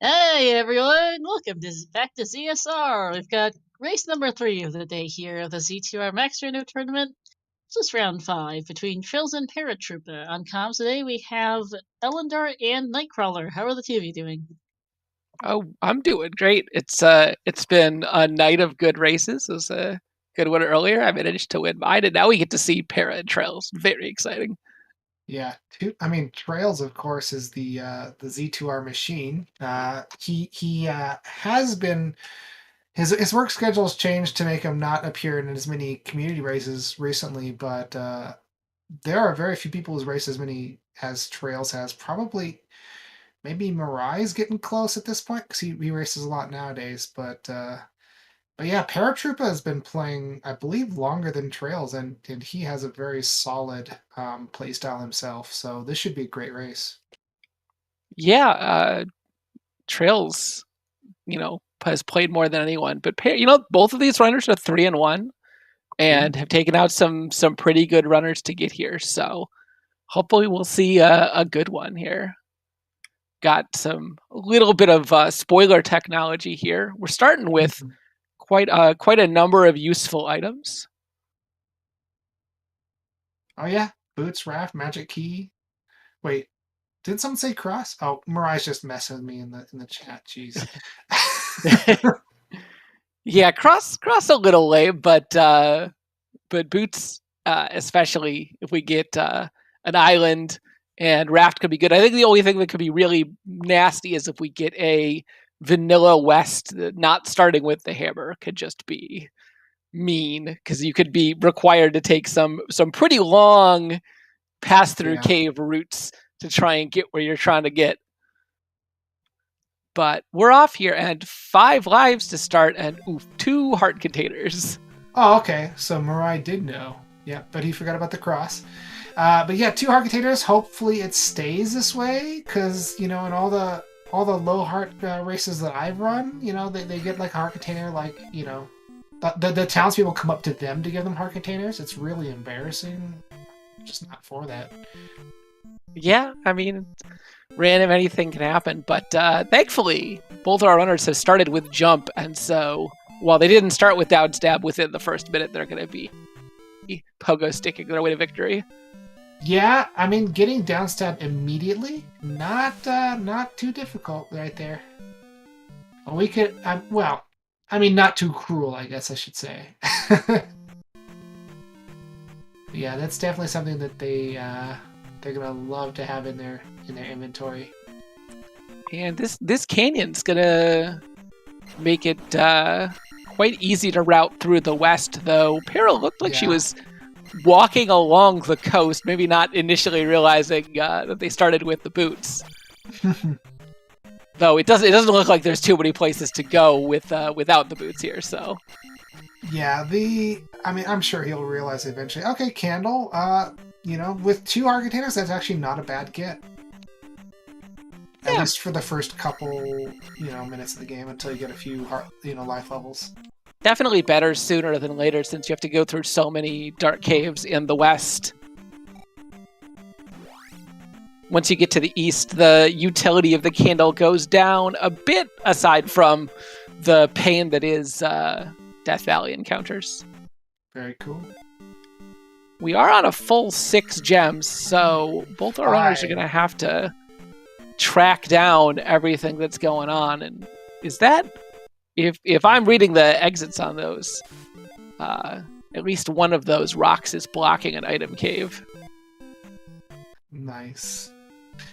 Hey everyone, welcome back to ZSR. We've got race number 3 of the day here of the Z2R Max Rando tournament. This is round 5 between traiLZ and Paratroopa. On comms today we have Elendar and Nightcrawler. How are the two of you doing? Oh, I'm doing great. It's been a night of good races. It was a good one earlier. I managed to win mine, and now we get to see Para and Trails. Very exciting. Yeah, traiLZ of course is the Z2R machine. He has been his work schedule has changed to make him not appear in as many community races recently, but there are very few people who's raced as many as traiLZ has. Probably maybe Mirai's getting close at this point because he races a lot nowadays, but yeah, Paratroopa has been playing, I believe, longer than traiLZ, and he has a very solid play style himself. So this should be a great race. Yeah, Trails, has played more than anyone. But both of these runners are 3-1 and have taken out some pretty good runners to get here. So hopefully we'll see a good one here. Got a little bit of spoiler technology here. We're starting with quite a number of useful items. Oh yeah, boots, raft, magic key. Wait, did someone say cross? Oh, Mirai's just messing with me in the chat. Jeez. Yeah, cross a little lame, but boots, especially if we get an island, and raft could be good. I think the only thing that could be really nasty is if we get a vanilla west, not starting with the hammer, could just be mean because you could be required to take some pretty long pass through cave routes to try and get where you're trying to get. But we're off here, and 5 lives to start, and 2 heart containers. Oh, okay. So Mirai did know. Yeah, but he forgot about the cross. But yeah, 2 heart containers. Hopefully it stays this way, because in all the low heart races that I've run, they get like a heart container, like the townspeople come up to them to give them heart containers. It's really embarrassing. Just not for that. Yeah, I mean, random anything can happen, but thankfully both our runners have started with jump, and so while they didn't start with down stab within the first minute, they're going to be pogo sticking their way to victory. Yeah, I mean, getting down stab immediately, not too difficult right there. We could, not too cruel, I guess I should say. Yeah, that's definitely something that they're gonna love to have in their inventory. And this canyon's gonna make it quite easy to route through the west, though. Para looked like she was walking along the coast, maybe not initially realizing that they started with the boots. Though it doesn't look like there's too many places to go without the boots here. So yeah, I'm sure he'll realize eventually. Okay, Candle. With 2 heart containers, that's actually not a bad get. At least for the first couple, minutes of the game until you get a few life levels. Definitely better sooner than later, since you have to go through so many dark caves in the west. Once you get to the east, the utility of the candle goes down a bit, aside from the pain that is Death Valley encounters. Very cool. We are on a full 6 gems, so both our runners are going to have to track down everything that's going on. And is that, if I'm reading the exits on those, at least one of those rocks is blocking an item cave. Nice.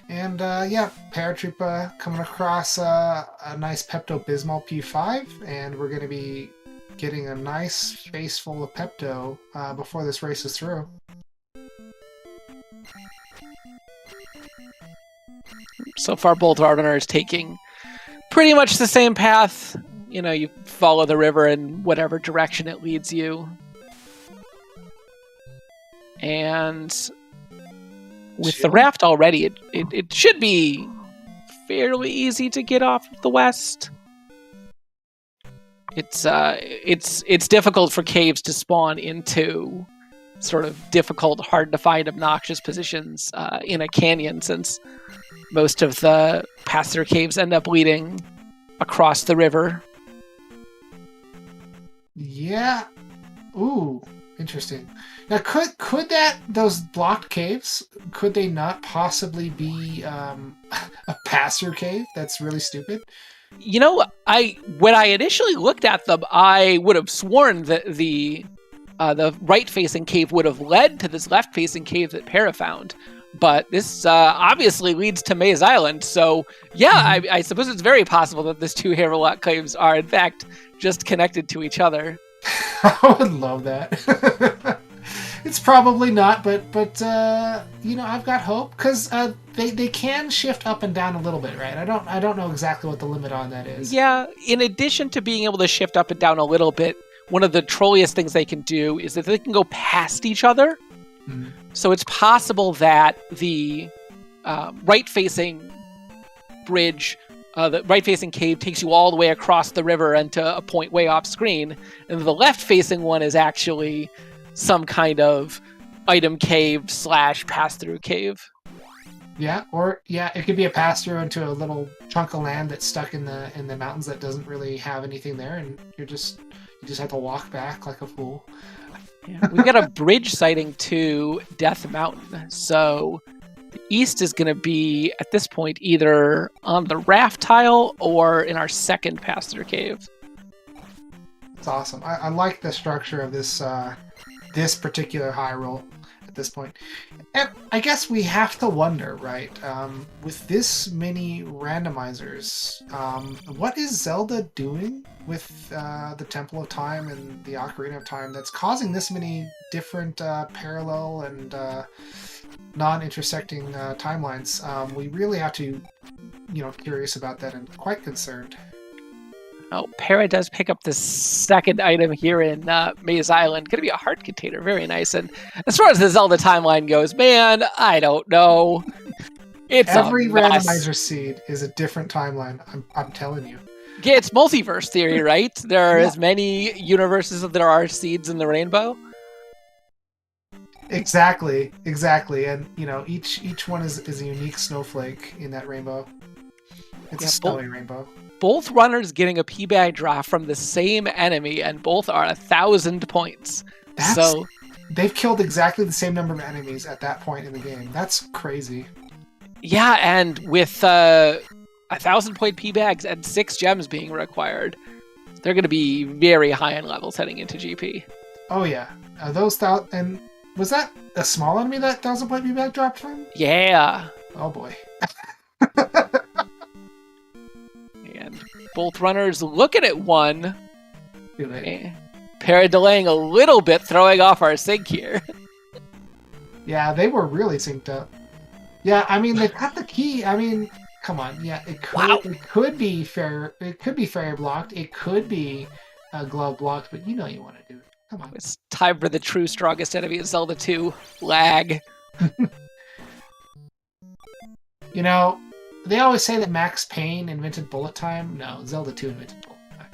And Paratroopa coming across a nice Pepto-Bismol P5, and we're going to be getting a nice face full of Pepto before this race is through. So far, both our runners taking pretty much the same path. You follow the river in whatever direction it leads you. And with the raft already, it should be fairly easy to get off of the west. It's difficult for caves to spawn into sort of difficult, hard to find, obnoxious positions in a canyon, since most of the pass-through caves end up leading across the river. Yeah. Ooh, interesting. Now, could those blocked caves, could they not possibly be a pass-through cave? That's really stupid. You know, when I initially looked at them, I would have sworn that the right-facing cave would have led to this left-facing cave that Para found. But this obviously leads to Maze Island, so yeah, I suppose it's very possible that these two Haverlock caves are, in fact, just connected to each other. I would love that. It's probably not, but I've got hope because they can shift up and down a little bit, right? I don't know exactly what the limit on that is. Yeah, in addition to being able to shift up and down a little bit, one of the trolliest things they can do is that they can go past each other. Mm-hmm. So it's possible that the right-facing bridge, the right-facing cave takes you all the way across the river and to a point way off screen, and the left-facing one is actually some kind of item cave / pass-through cave. Yeah, it could be a pass-through into a little chunk of land that's stuck in the mountains that doesn't really have anything there, and you just have to walk back like a fool. Yeah, we've got a bridge sighting to Death Mountain, so the east is going to be, at this point, either on the raft tile or in our second pass-through cave. It's awesome. I like the structure of this this particular high roll at this point. And I guess we have to wonder, right, with this many randomizers, what is Zelda doing with the Temple of Time and the Ocarina of Time that's causing this many different parallel and non-intersecting timelines? We really have to, curious about that and quite concerned. Oh, Para does pick up the second item here in Maze Island. Going to be a heart container. Very nice. And as far as the Zelda timeline goes, man, I don't know. It's every randomizer seed is a different timeline. I'm telling you. Yeah, it's multiverse theory, right? There are as many universes as there are seeds in the rainbow. Exactly. And each one is a unique snowflake in that rainbow. It's a snowy rainbow. Both runners getting a P-bag draw from the same enemy, and both are 1,000 points. So they've killed exactly the same number of enemies at that point in the game. That's crazy. Yeah, and with 1,000-point P-bags and 6 gems being required, they're going to be very high in levels heading into GP. Oh yeah, and was that a small enemy that 1,000-point P-bag dropped from? Yeah. Oh boy. And both runners looking at one. Para delaying a little bit, throwing off our sync here. Yeah, they were really synced up. Yeah, I mean, they've got the key. I mean, come on. Yeah, it could be fair. It could be fairy blocked. It could be glove blocked, but you want to do it. Come on. It's time for the true strongest enemy in Zelda 2, lag. They always say that Max Payne invented bullet time. No, Zelda 2 invented bullet time.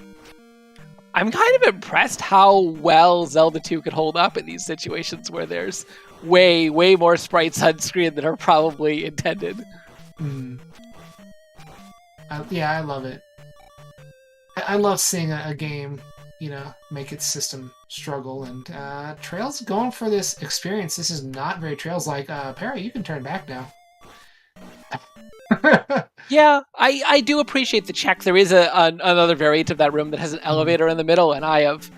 I'm kind of impressed how well Zelda 2 could hold up in these situations where there's way, way more sprites on screen that are probably intended. I love it. I love seeing a game, make its system struggle. And traiLZ going for this experience. This is not very traiLZ-like. Para, you can turn back now. Yeah, I do appreciate the check. There is another variant of that room that has an elevator in the middle, and I have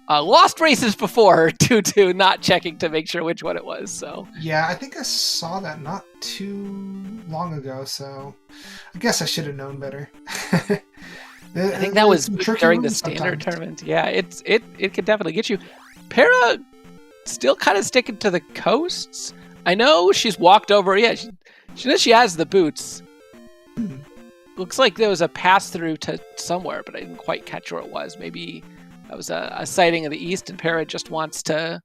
lost races before due to not checking to make sure which one it was. So yeah, I think I saw that not too long ago, so I guess I should have known better. I think that was during the standard tournament. Yeah, it could definitely get you. Para still kind of sticking to the coasts. I know she's walked over. Yeah, she knows she has the boots. Looks like there was a pass-through to somewhere, but I didn't quite catch where it was. Maybe that was a sighting of the east, and Para just wants to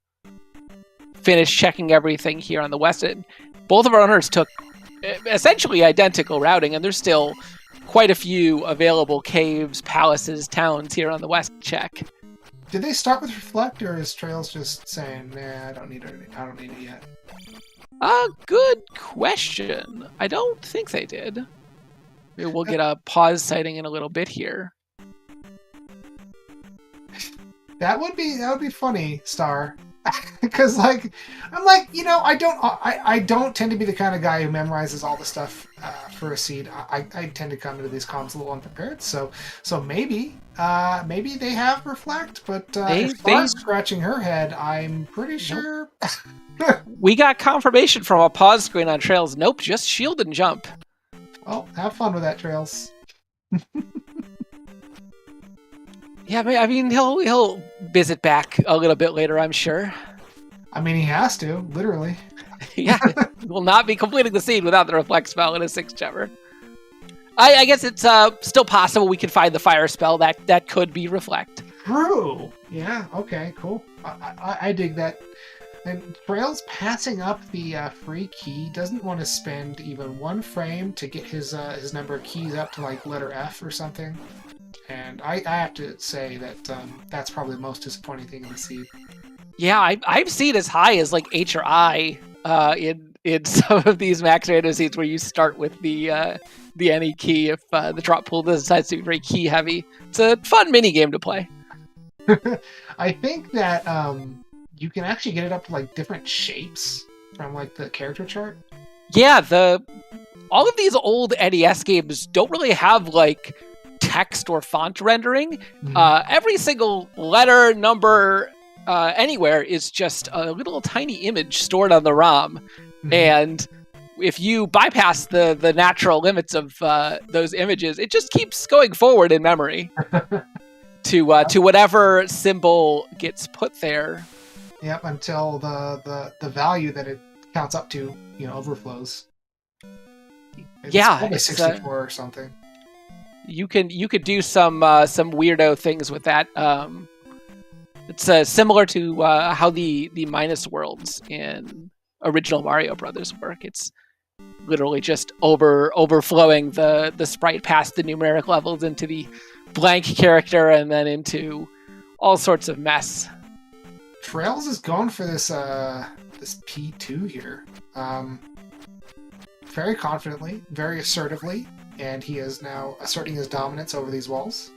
finish checking everything here on the west. And both of our runners took essentially identical routing, and there's still quite a few available caves, palaces, towns here on the west check. Did they start with reflect, or is Trails just saying, "Nah, I don't need it. I don't need it yet"? Good question. I don't think they did. Maybe we'll get a pause sighting in a little bit here. That would be funny, Star. Because like I'm like, I don't tend to be the kind of guy who memorizes all the stuff for a seed. I tend to come into these comms a little unprepared. So maybe they have reflect, but if Star's scratching her head, I'm pretty sure. We got confirmation from a pause screen on Trails. Nope, just shield and jump. Well, have fun with that, Trails. Yeah, I mean, he'll visit back a little bit later, I'm sure. I mean, he has to, literally. Yeah, he will not be completing the scene without the reflect spell in a 6-gemmer. I guess it's still possible we can find the fire spell that could be reflect. True. Yeah. Okay. Cool. I dig that. And Trails passing up the free key, doesn't want to spend even one frame to get his number of keys up to like letter F or something. And I have to say that that's probably the most disappointing thing in the seed. Yeah, I've seen as high as like H or I in some of these max random seeds where you start with the any key if the drop pool decides to be very key heavy. It's a fun mini game to play. I think that you can actually get it up to like different shapes from like the character chart. Yeah, all of these old NES games don't really have like text or font rendering. Mm-hmm. Every single letter, number, anywhere is just a little tiny image stored on the ROM. Mm-hmm. And if you bypass the natural limits of those images, it just keeps going forward in memory to whatever symbol gets put there. Yep, until the value that it counts up to, overflows. It's 64 or something. You could do some weirdo things with that. It's similar to how the minus worlds in original Mario Brothers work. It's literally just overflowing the sprite past the numeric levels into the blank character and then into all sorts of mess. Trails is going for this P2 here. Very confidently, very assertively, and he is now asserting his dominance over these walls.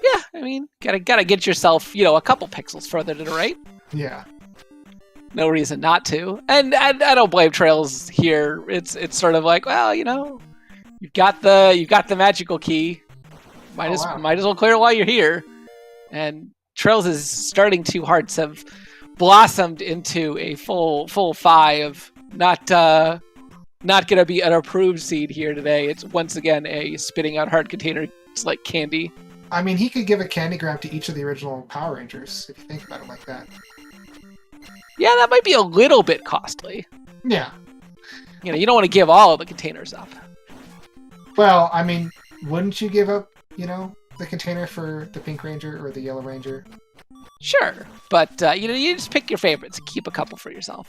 Yeah, I mean, gotta get yourself, a couple pixels further to the right. Yeah. No reason not to. And I don't blame Trails here. It's sort of like, well, you've got the magical key. Might as well clear it while you're here. And Trails' starting two hearts have blossomed into a full 5. Not gonna be an approved seed here today. It's once again a spitting out heart container. It's like candy. I mean, he could give a candygram to each of the original Power Rangers, if you think about it like that. Yeah, that might be a little bit costly. Yeah. You don't want to give all of the containers up. Well, I mean, wouldn't you give up, the container for the Pink Ranger or the Yellow Ranger? Sure, but you just pick your favorites and keep a couple for yourself.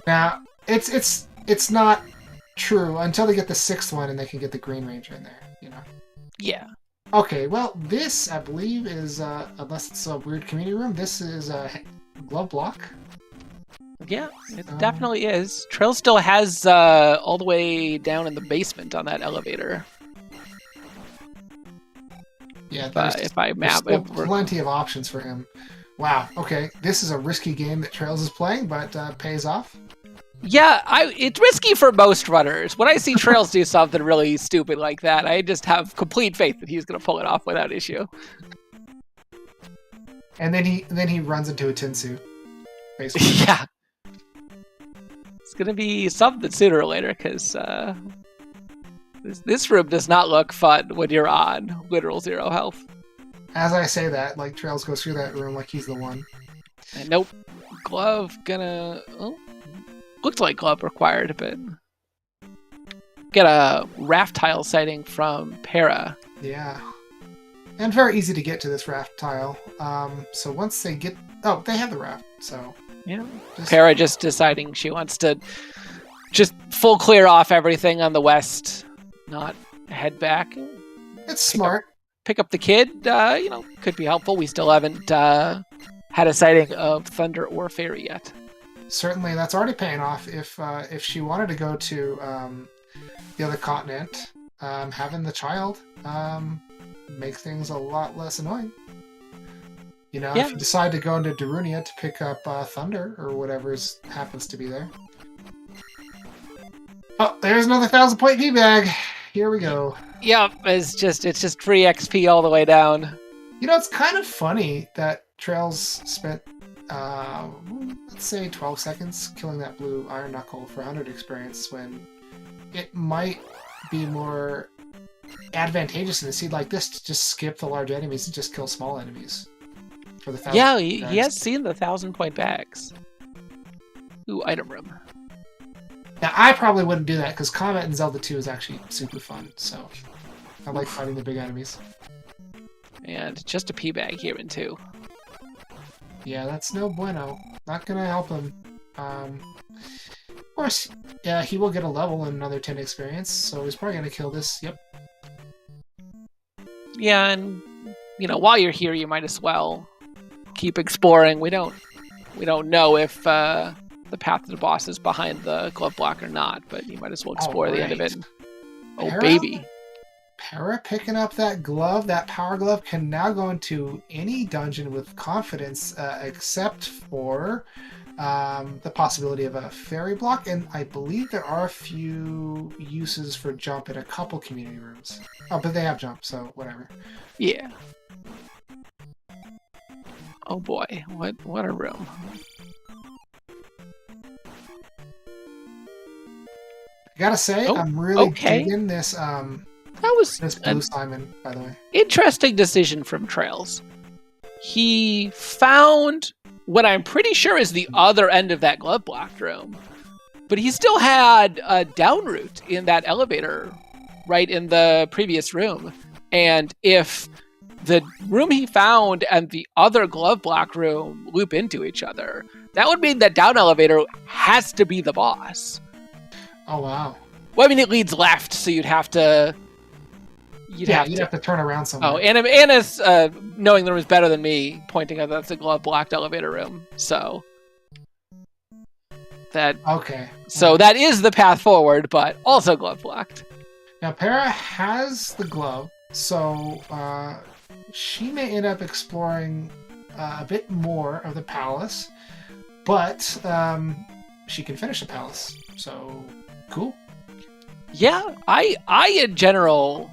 Now, it's not true until they get the 6th one and they can get the Green Ranger in there, Yeah. Okay, well, this, I believe, is, unless it's a weird community room, this is a glove block. Yeah, it definitely is. Trail still has all the way down in the basement on that elevator. Yeah, if I map it, plenty of options for him. Wow. Okay, this is a risky game that Trails is playing, but pays off. Yeah, it's risky for most runners. When I see Trails do something really stupid like that, I just have complete faith that he's going to pull it off without issue. And then he runs into a tin suit, basically. Yeah. It's going to be something sooner or later, because this room does not look fun when you're on literal 0 health. As I say that, like, Trails goes through that room like he's the one. And nope. Glove gonna... Oh. Looked like glove required, but... Get a raft tile sighting from Para. Yeah. And very easy to get to this raft tile. So once they get... Oh, they have the raft, so... Yeah. Para just deciding she wants to just full clear off everything on the west, not head back. It's smart. pick up the kid, could be helpful. We still haven't had a sighting of Thunder or Fairy yet. Certainly, that's already paying off. If she wanted to go to the other continent, having the child makes things a lot less annoying. If you decide to go into Darunia to pick up Thunder or whatever happens to be there. Oh, there's another 1,000-point V-Bag. Here we go. Yep, it's just free XP all the way down. It's kind of funny that traiLZ spent, let's say 12 seconds killing that blue Iron Knuckle for 100 experience when it might be more advantageous in a seed like this to just skip the large enemies and just kill small enemies. For the 1,000 yeah, he has seen the 1,000-point bags. Ooh, item room. Now, I probably wouldn't do that because combat in Zelda 2 is actually super fun, so I like fighting the big enemies. And just a P-bag here in 2. Yeah, that's no bueno. Not gonna help him. Of course, yeah, he will get a level and another 10 experience, so he's probably gonna kill this. Yep. Yeah, and while you're here, you might as well keep exploring. We don't know if the path to the boss is behind the glove block or not, but you might as well explore the end of it. Oh, Para? baby. Para picking up that glove, that power glove, can now go into any dungeon with confidence, except for the possibility of a fairy block, and I believe there are a few uses for jump in a couple community rooms. Oh, but they have jump, so whatever. Yeah. Oh boy, what a room. I gotta say, I'm really digging this. That was this Blue Simon, by the way. Interesting decision from traiLZ. He found what I'm pretty sure is the other end of that glove blocked room, but he still had a down route in that elevator right in the previous room. And if the room he found and the other glove block room loop into each other, that would mean that down elevator has to be the boss. Oh, wow. Well, I mean, it leads left, so you'd have to... You'd have to turn around somewhere. Oh, Anna's knowing the room is better than me, pointing out that's a glove-blocked elevator room. So... Okay. So that is the path forward, but also glove-blocked. Now, Para has the glove, so she may end up exploring a bit more of the palace, but she can finish the palace, so... Cool. Yeah, I in general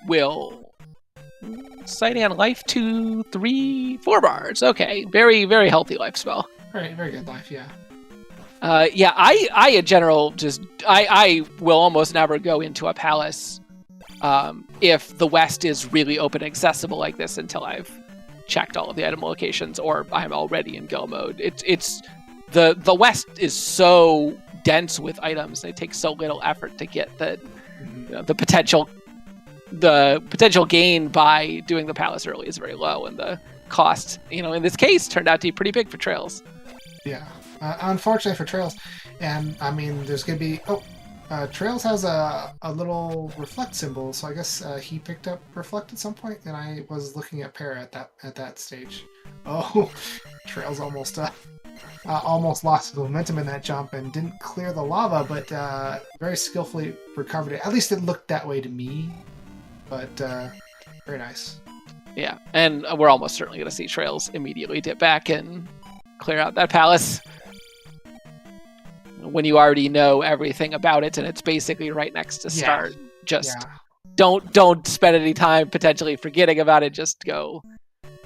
will sighting on life 2, 3, 4 bars. Okay, very, very healthy life spell. Very, very good life, yeah. I in general just I will almost never go into a palace if the west is really open and accessible like this until I've checked all of the item locations or I'm already in go mode. It's the west is so dense with items, and it takes so little effort to get that the potential gain by doing the palace early is very low, and the cost, in this case, turned out to be pretty big for traiLZ. Yeah, unfortunately for traiLZ, and I mean, there's gonna be traiLZ has a little reflect symbol, so I guess he picked up reflect at some point, and I was looking at Para at that stage. Oh, traiLZ almost lost the momentum in that jump and didn't clear the lava, but very skillfully recovered it. At least it looked that way to me, but very nice. Yeah, and we're almost certainly going to see traiLZ immediately dip back and clear out that palace when you already know everything about it and it's basically right next to start. Don't spend any time potentially forgetting about it, just go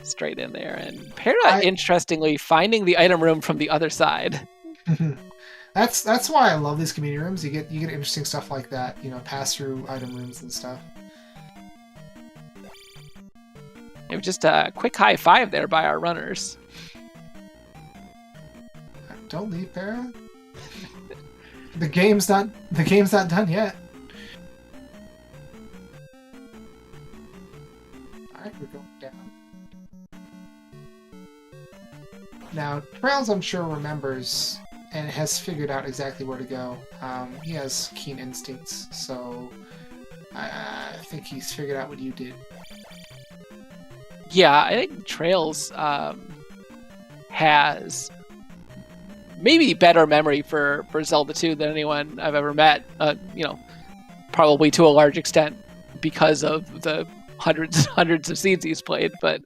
straight in there. And Para, interestingly, finding the item room from the other side. That's why I love these community rooms. You get interesting stuff like that, pass through item rooms and stuff. Maybe just a quick high five there by our runners. Don't leave, Para. The game's not done yet. Alright, we're going down. Now, traiLZ, I'm sure, remembers and has figured out exactly where to go. He has keen instincts, so I think he's figured out what you did. Yeah, I think traiLZ has maybe better memory for Zelda 2 than anyone I've ever met. Probably to a large extent because of the hundreds and hundreds of scenes he's played, but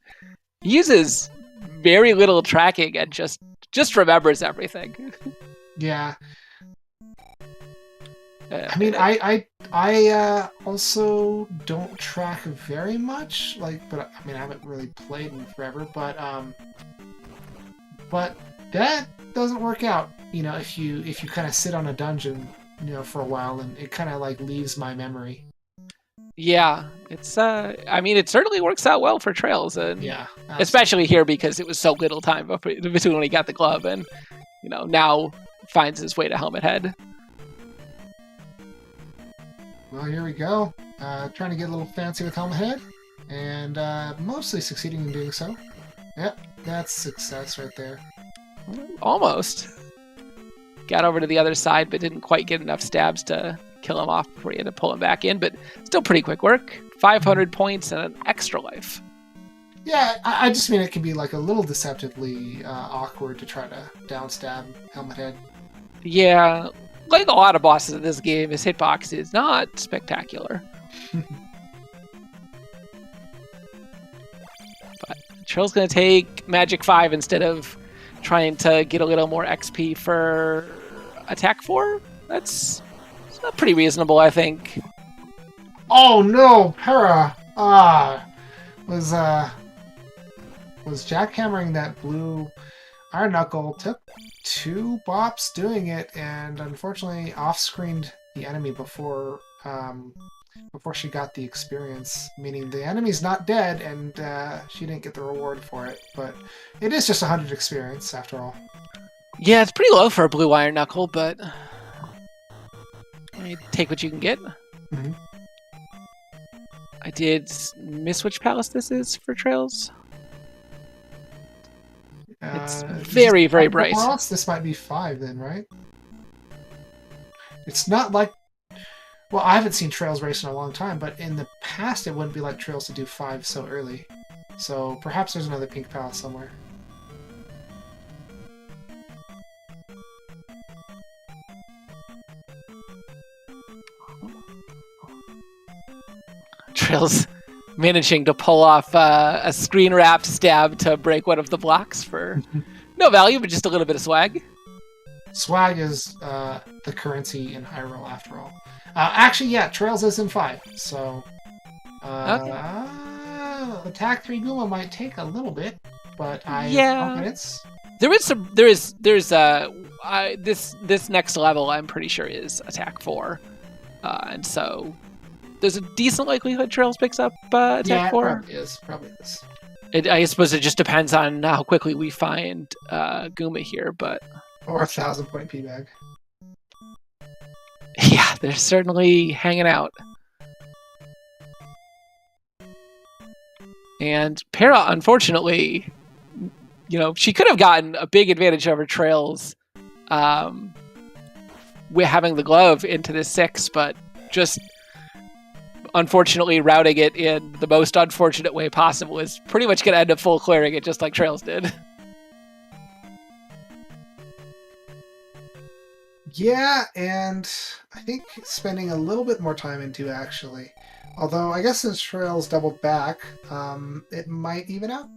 he uses very little tracking and just remembers everything. Yeah. I mean, I also don't track very much, but I mean, I haven't really played in forever, but that doesn't work out, if you kind of sit on a dungeon, for a while, and it kind of like leaves my memory. Yeah, it's I mean, it certainly works out well for traiLZ, and yeah, especially here because it was so little time between when he got the glove and now finds his way to Helmet Head. Well, here we go. Trying to get a little fancy with Helmet Head, and mostly succeeding in doing so. Yep, that's success right there. Almost. Got over to the other side, but didn't quite get enough stabs to kill him off before he had to pull him back in, but still pretty quick work. 500 points and an extra life. Yeah, I just mean it can be like a little deceptively awkward to try to downstab Helmet Head. Yeah, like a lot of bosses in this game, his hitbox is not spectacular. But traiLZ going to take Magic 5 instead of trying to get a little more XP for Attack 4. That's pretty reasonable, I think. Oh no, Para! Was jackhammering that blue Iron Knuckle. Took 2 bops doing it, and unfortunately off-screened the enemy before she got the experience. Meaning the enemy's not dead, and she didn't get the reward for it. But it is just 100 experience after all. Yeah, it's pretty low for a blue Iron Knuckle, but you take what you can get. Mm-hmm. I did miss which palace this is for traiLZ. It's very, very bright. Palace? This might be 5 then, right? It's not like... Well, I haven't seen traiLZ race in a long time, but in the past it wouldn't be like traiLZ to do 5 so early. So perhaps there's another pink palace somewhere. traiLZ managing to pull off a screen wrapped stab to break one of the blocks for no value, but just a little bit of swag. Swag is the currency in Hyrule, after all. Actually, yeah, traiLZ is in 5, so Attack 3 Guma might take a little bit, but I have confidence. This next level I'm pretty sure is Attack 4, and so there's a decent likelihood traiLZ picks up Attack 4. Yeah, probably is. I suppose it just depends on how quickly we find Guma here, but... Or a 1,000-point P-bag. Yeah, they're certainly hanging out. And Para, unfortunately, she could have gotten a big advantage over traiLZ with having the glove into the 6, but just unfortunately routing it in the most unfortunate way possible is pretty much going to end up full clearing it just like traiLZ did. Yeah, and I think spending a little bit more time into actually. Although I guess since traiLZ doubled back, it might even out.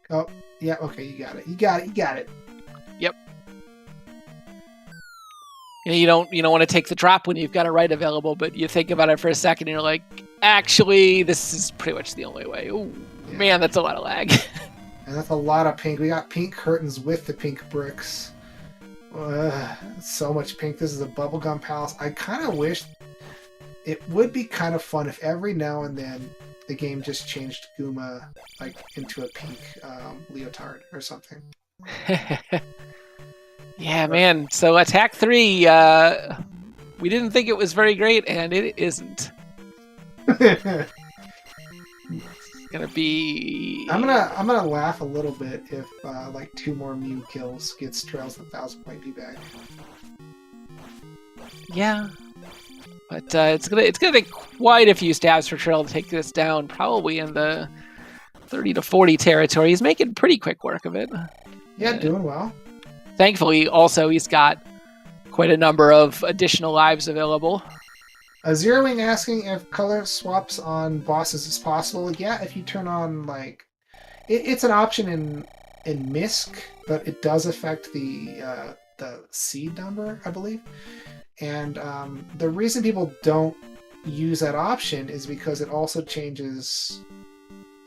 Oh, yeah, okay, you got it. You got it. Yep. You don't want to take the drop when you've got a right available, but you think about it for a second and you're like, actually, this is pretty much the only way. Ooh, yeah. Man, that's a lot of lag. And that's a lot of pink. We got pink curtains with the pink bricks. So much pink. This is a bubblegum palace. I kind of wish it would be kind of fun if every now and then the game just changed Guma into a pink leotard or something. Yeah, man. So Attack 3, we didn't think it was very great, and it isn't. It's gonna be... I'm gonna laugh a little bit if 2 more Mew kills gets traiLZ 1,000-point P-bag. Yeah. But it's gonna take quite a few stabs for Trail to take this down, probably in the 30 to 40 territory. He's making pretty quick work of it. Yeah, doing well. Thankfully, also, he's got quite a number of additional lives available. Zeroing asking if color swaps on bosses is possible. Yeah, if you turn on, like... It's an option in MISC, but it does affect the seed number, I believe. And the reason people don't use that option is because it also changes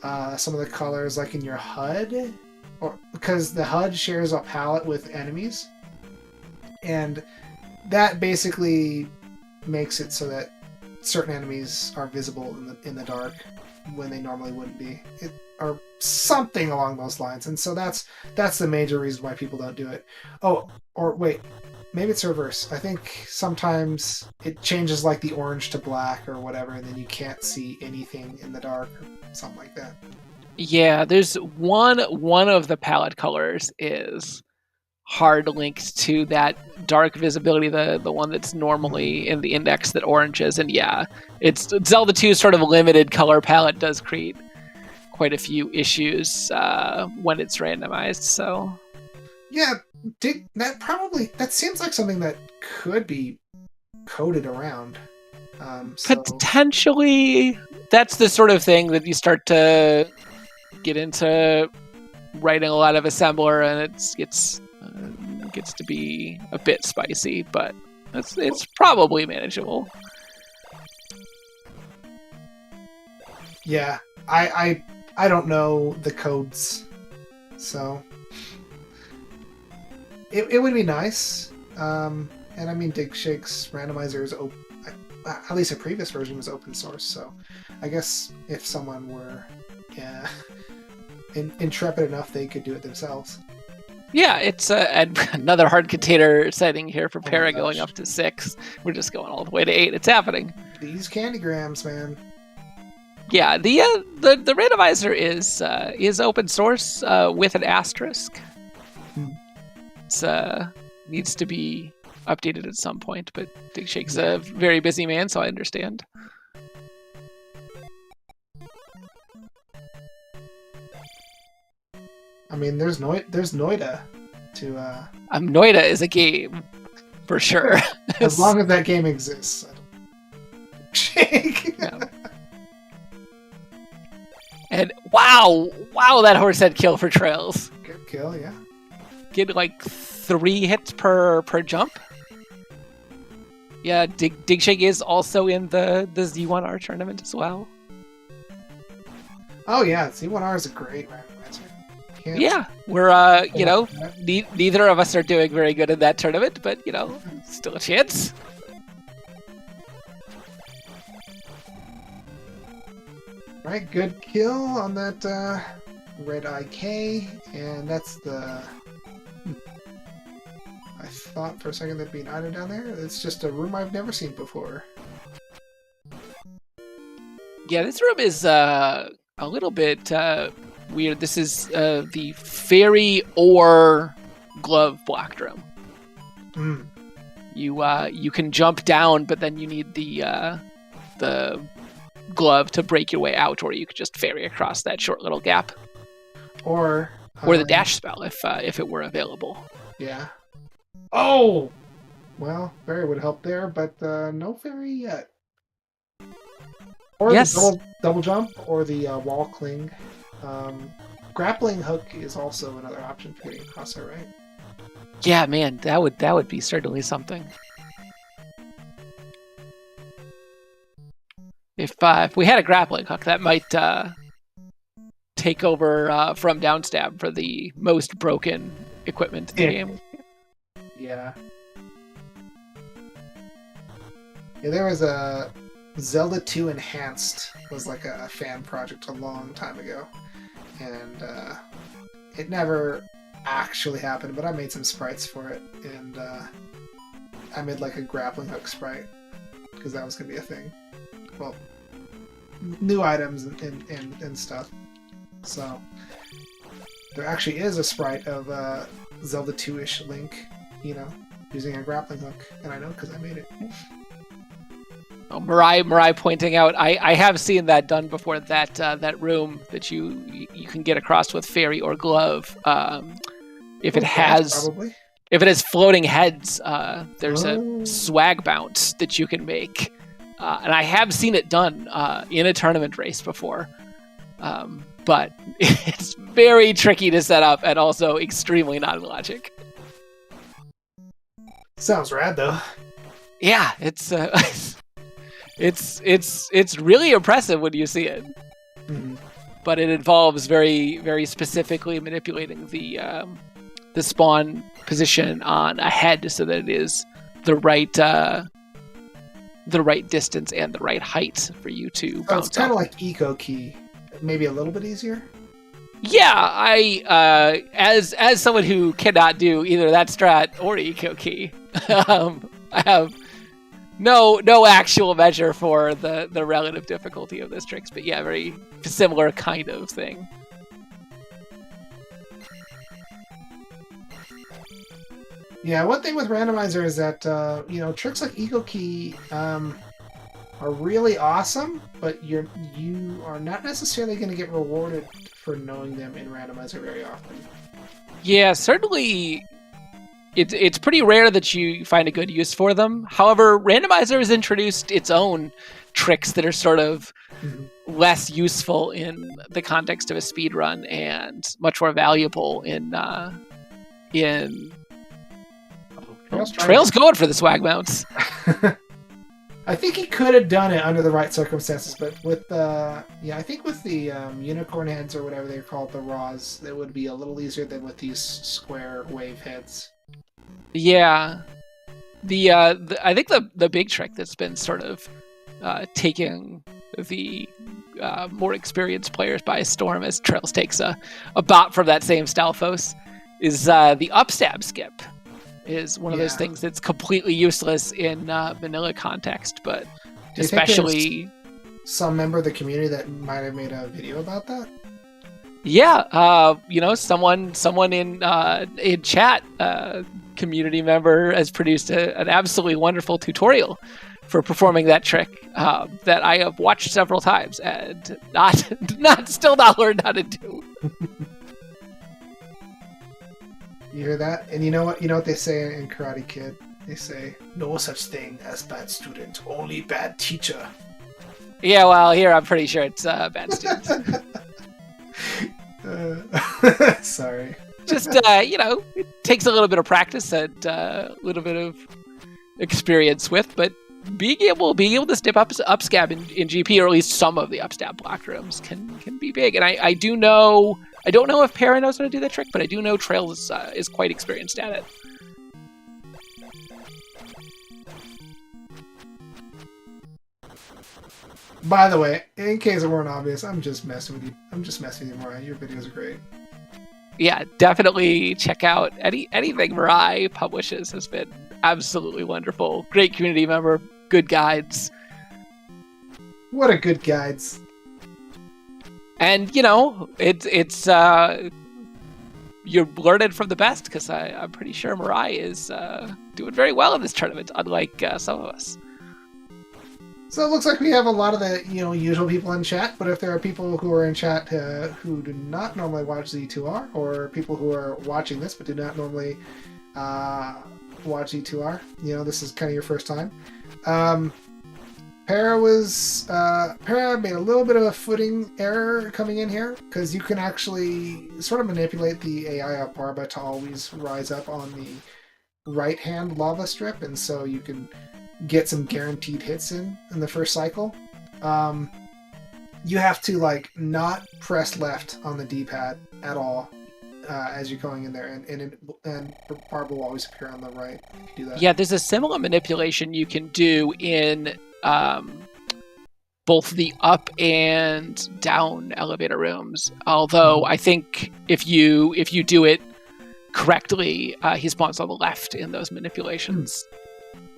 some of the colors, like in your HUD, or because the HUD shares a palette with enemies, and that basically makes it so that certain enemies are visible in the dark when they normally wouldn't be, or something along those lines. And so that's the major reason why people don't do it. Oh, or wait, maybe it's reverse. I think sometimes it changes like the orange to black or whatever, and then you can't see anything in the dark or something like that. Yeah, there's one of the palette colors is hard linked to that dark visibility, the one that's normally in the index that orange is. And yeah, it's Zelda 2's sort of limited color palette does create quite a few issues when it's randomized. So yeah, that seems like something that could be coded around. Potentially, that's the sort of thing that you start to get into writing a lot of assembler, and it gets to be a bit spicy, but it's probably manageable. Yeah, I don't know the codes, so it would be nice. And I mean, DigShake's randomizer is open. At least a previous version was open source, so I guess if someone were intrepid enough, they could do it themselves. Yeah, it's another hard container setting here for Para going up to 6. We're just going all the way to 8. It's happening. These candygrams, man. Yeah, the randomizer is open source with an asterisk. It needs to be updated at some point, but DigShake's a very busy man, so I understand. I mean, there's Noida to... Noida is a game, for sure. As long as that game exists. Shake! Yeah. And wow, that horse head kill for traiLZ. Good kill, yeah. Get like 3 hits per jump. Yeah, DigShake is also in the Z1R tournament as well. Oh yeah, Z1R is a great randomizer. Yeah, we're neither of us are doing very good in that tournament, but still a chance. Right, good kill on that red IK, and that's the... I thought for a second there'd be an item down there. It's just a room I've never seen before. Yeah, this room is a little bit weird. This is the fairy or glove blocked room. Mm. You can jump down, but then you need the glove to break your way out, or you could just fairy across that short little gap. Or the dash spell if it were available. Yeah. Oh! Well, fairy would help there, but no fairy yet. Or yes. The double jump, or the wall cling. Grappling hook is also another option for getting across there, right? Yeah, man, that would be certainly something. If we had a grappling hook, that might take over from downstab for the most broken equipment in the game. Yeah. Yeah, there was a Zelda 2 Enhanced was like a fan project a long time ago, and it never actually happened, but I made some sprites for it, and I made like a grappling hook sprite because that was gonna be a thing. Well, new items and stuff. So there actually is a sprite of Zelda 2-ish Link, using a grappling hook, and I know because I made it. Mirai pointing out, I have seen that done before. That room that you can get across with fairy or glove. If it has floating heads, there's a swag bounce that you can make, and I have seen it done in a tournament race before. But it's very tricky to set up and also extremely non-logic. Sounds rad though. Yeah, it's it's really impressive when you see it. Mm-hmm. But it involves very, very specifically manipulating the spawn position on a head so that it is the right distance and the right height for you to bounce. It's kind of like Eco Key, maybe a little bit easier. Yeah, I as someone who cannot do either that strat or Eco Key, I have no actual measure for the relative difficulty of those tricks, but yeah, very similar kind of thing. Yeah, one thing with Randomizer is that tricks like Eco Key are really awesome, but you are not necessarily going to get rewarded for knowing them in Randomizer very often. Yeah, certainly. It's pretty rare that you find a good use for them. However, Randomizer has introduced its own tricks that are sort of less useful in the context of a speed run and much more valuable in Trail's going for the swag mounts. I think he could have done it under the right circumstances, but with I think with the unicorn heads or whatever they're called, the raws, it would be a little easier than with these square wave heads. Yeah, I think the big trick that's been sort of taking the more experienced players by storm as Trails takes a bot from that same Stalfos is the upstab skip. Is one of those things that's completely useless in vanilla context, but especially some member of the community that might have made a video about that. Yeah, someone in chat, community member, has produced an absolutely wonderful tutorial for performing that trick that I have watched several times and still not learned how to do. You hear that? And you know what? You know what they say in Karate Kid? They say, "No such thing as bad student, only bad teacher." Yeah, well, here I'm pretty sure it's bad students. Sorry. Just it takes a little bit of practice and a little bit of experience with, but being able to step upscab in GP, or at least some of the upstab block rooms, can be big. And I do know. I don't know if Para knows how to do that trick, but I do know Trail is quite experienced at it. By the way, in case it weren't obvious, I'm just messing with you. Mirai. Your videos are great. Yeah, definitely check out anything Mirai publishes. Has been absolutely wonderful. Great community member, good guides. What a good guides. And it's you're learning from the best, because I'm pretty sure Mirai is doing very well in this tournament, unlike some of us. So it looks like we have a lot of the usual people in chat, but if there are people who are in chat who do not normally watch Z2R, or people who are watching this but do not normally watch Z2R, this is kind of your first time. Para made a little bit of a footing error coming in here, because you can actually sort of manipulate the AI of Barba to always rise up on the right-hand lava strip, and so you can get some guaranteed hits in the first cycle. You have to not press left on the D-pad at all as you're going in there, and Barb will always appear on the right if you do that. Yeah, there's a similar manipulation you can do in both the up and down elevator rooms. Although I think if you do it correctly, he spawns on the left in those manipulations.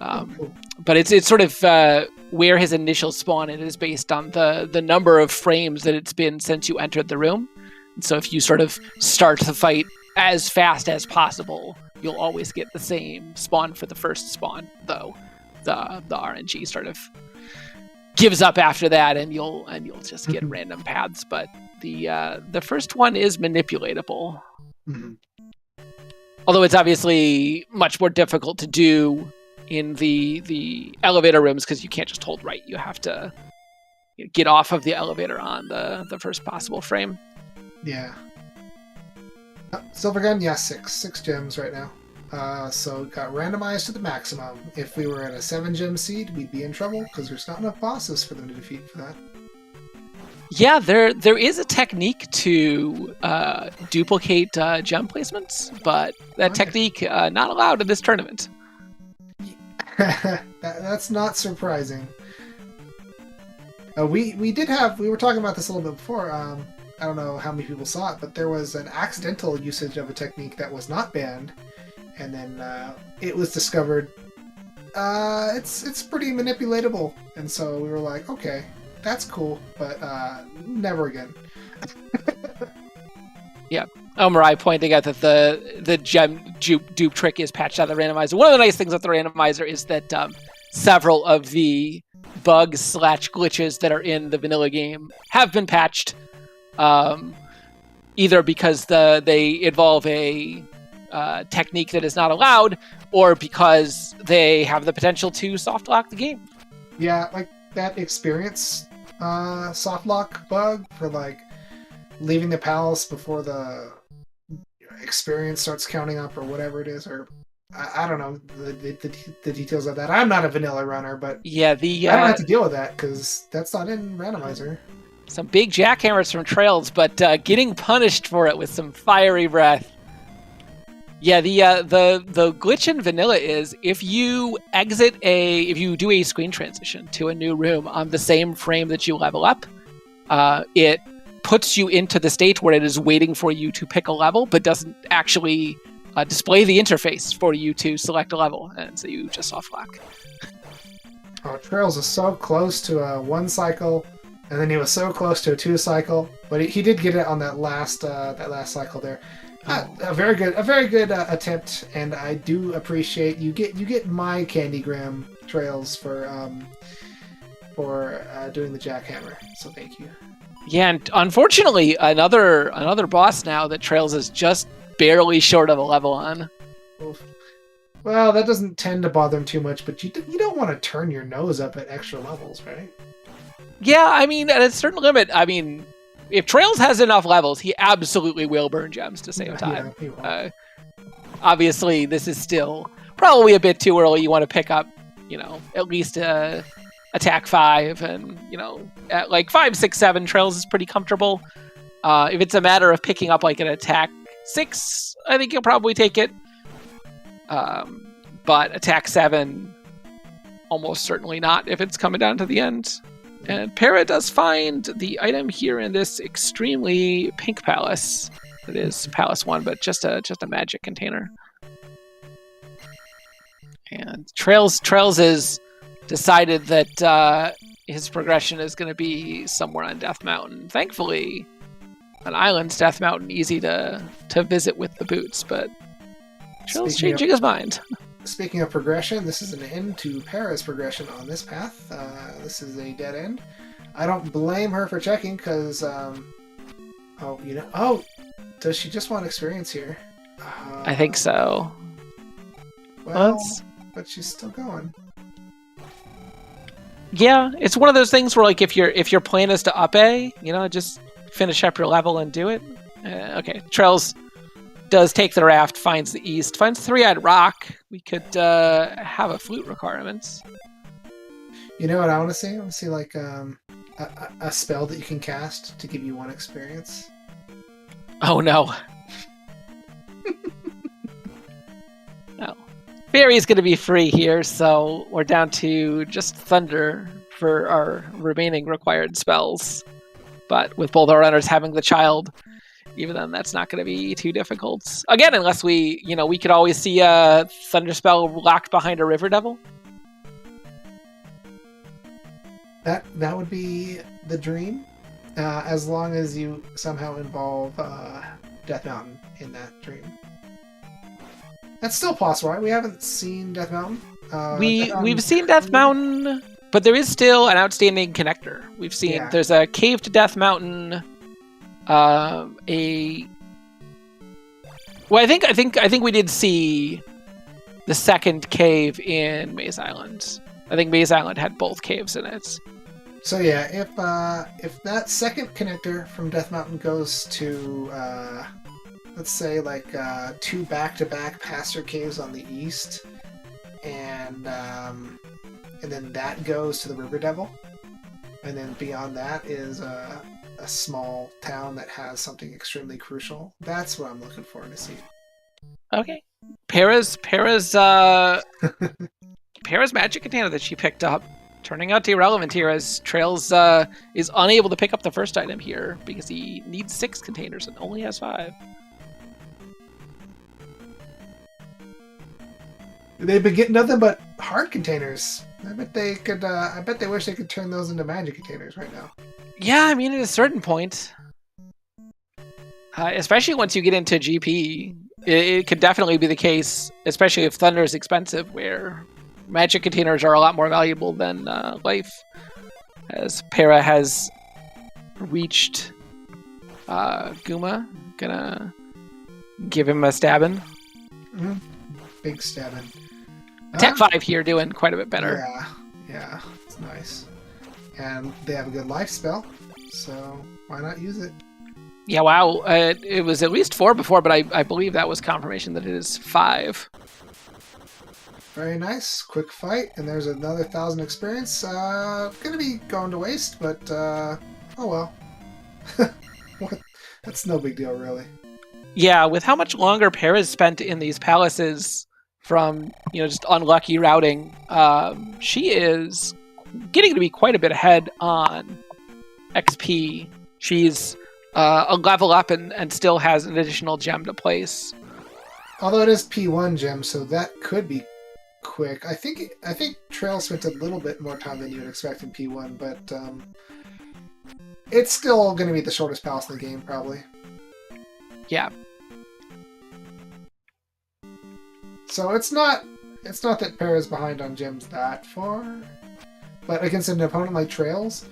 But it's sort of where his initial spawn is based on the number of frames that it's been since you entered the room. And so if you sort of start the fight as fast as possible, you'll always get the same spawn for the first spawn, though the RNG sort of gives up after that, and you'll just get random paths. But the first one is manipulatable. Mhm. Although it's obviously much more difficult to do in the elevator rooms because you can't just hold right. You have to get off of the elevator on the first possible frame. Yeah. Silver gun, yeah, six gems right now. So it got randomized to the maximum. If we were at a 7-gem seed, we'd be in trouble because there's not enough bosses for them to defeat for that. Yeah, there is a technique to duplicate gem placements, but that technique not allowed in this tournament. That's not surprising. We were talking about this a little bit before. I don't know how many people saw it, but there was an accidental usage of a technique that was not banned, and then it was discovered. It's pretty manipulatable, and so we were like, okay, that's cool, but never again. Yeah. Omarai pointing out that the gem dupe trick is patched out of the randomizer. One of the nice things with the randomizer is that several of the bugs / glitches that are in the vanilla game have been patched, either because they involve a technique that is not allowed, or because they have the potential to soft lock the game. Yeah, like that experience soft lock bug for like leaving the palace before the experience starts counting up or whatever it is, or I don't know the details of that. I'm not a vanilla runner, but yeah, I don't have to deal with that because that's not in Randomizer. Some big jackhammers from traiLZ, but getting punished for it with some fiery breath. Yeah, the glitch in vanilla is if you do a screen transition to a new room on the same frame that you level up, it puts you into the state where it is waiting for you to pick a level, but doesn't actually display the interface for you to select a level, and so you just soft lock. Oh, traiLZ is so close to a 1 cycle, and then he was so close to a 2 cycle, but he did get it on that last cycle there. A very good attempt, and I do appreciate you get my Candygram trails for doing the jackhammer. So thank you. Yeah, and unfortunately, another boss now that traiLZ is just barely short of a level on. Oof. Well, that doesn't tend to bother him too much, but you don't want to turn your nose up at extra levels, right? Yeah, I mean, at a certain limit, I mean, if traiLZ has enough levels, he absolutely will burn gems to save time. Yeah, obviously, this is still probably a bit too early. You want to pick up, at least attack 5, and at like 5, 6, 7, traiLZ is pretty comfortable. If it's a matter of picking up like an attack 6, I think you'll probably take it. But attack 7, almost certainly not if it's coming down to the end. And Para does find the item here in this extremely pink palace. It is Palace 1, but just a magic container. And traiLZ has decided that his progression is going to be somewhere on Death Mountain. Thankfully, an island's Death Mountain easy to visit with the boots, but traiLZ changing his mind. Speaking of progression, this is an end to Para's progression on this path. This is a dead end. I don't blame her for checking, because, does she just want experience here? I think so. Well, but she's still going. Yeah, it's one of those things where, like, if your plan is to up A, just finish up your level and do it. Okay, traiLZ does take the raft, finds the east, finds 3-eyed rock. We could have a flute requirements. You know what I want to see? I want to see like a spell that you can cast to give you 1 experience. Oh no. No. Fairy is going to be free here, so we're down to just Thunder for our remaining required spells. But with both our runners having the child, even then, that's not going to be too difficult. Again, unless we could always see a Thunder spell locked behind a River Devil. That would be the dream, as long as you somehow involve Death Mountain in that dream. That's still possible, right? We haven't seen Death Mountain. We've seen Death Mountain But there is still an outstanding connector. We've seen there's a cave to Death Mountain, well, I think we did see the second cave in Maze Island. I think Maze Island had both caves in it. So yeah, if that second connector from Death Mountain goes to let's say like 2 back-to-back pasture caves on the east, and then that goes to the River Devil, and then beyond that is a small town that has something extremely crucial. That's what I'm looking forward to see. Okay. Para's magic container that she picked up turning out to be irrelevant here, as traiLZ is unable to pick up the first item here because he needs 6 containers and only has 5. They've been getting nothing but hard containers. I bet they could. I bet they wish they could turn those into magic containers right now. Yeah, I mean, at a certain point, especially once you get into GP, it could definitely be the case, especially if Thunder is expensive, where magic containers are a lot more valuable than life. As Para has reached Guma, gonna give him a stabbing. Mm-hmm. Big stabbing. Attack 5 here, doing quite a bit better. Yeah, it's nice. And they have a good life spell, so why not use it? Yeah, wow. It was at least 4 before, but I believe that was confirmation that it is 5. Very nice. Quick fight, and there's another 1,000 experience. Gonna be going to waste, but oh well. That's no big deal, really. Yeah, with how much longer Para's spent in these palaces from, just unlucky routing, she is getting to be quite a bit ahead on XP. She's a level up and still has an additional gem to place. Although it is P1 gem, so that could be quick. I think Trail spent a little bit more time than you would expect in P1, but it's still going to be the shortest palace in the game, probably. Yeah. So it's not that Para's behind on gems that far, but against an opponent like traiLZ,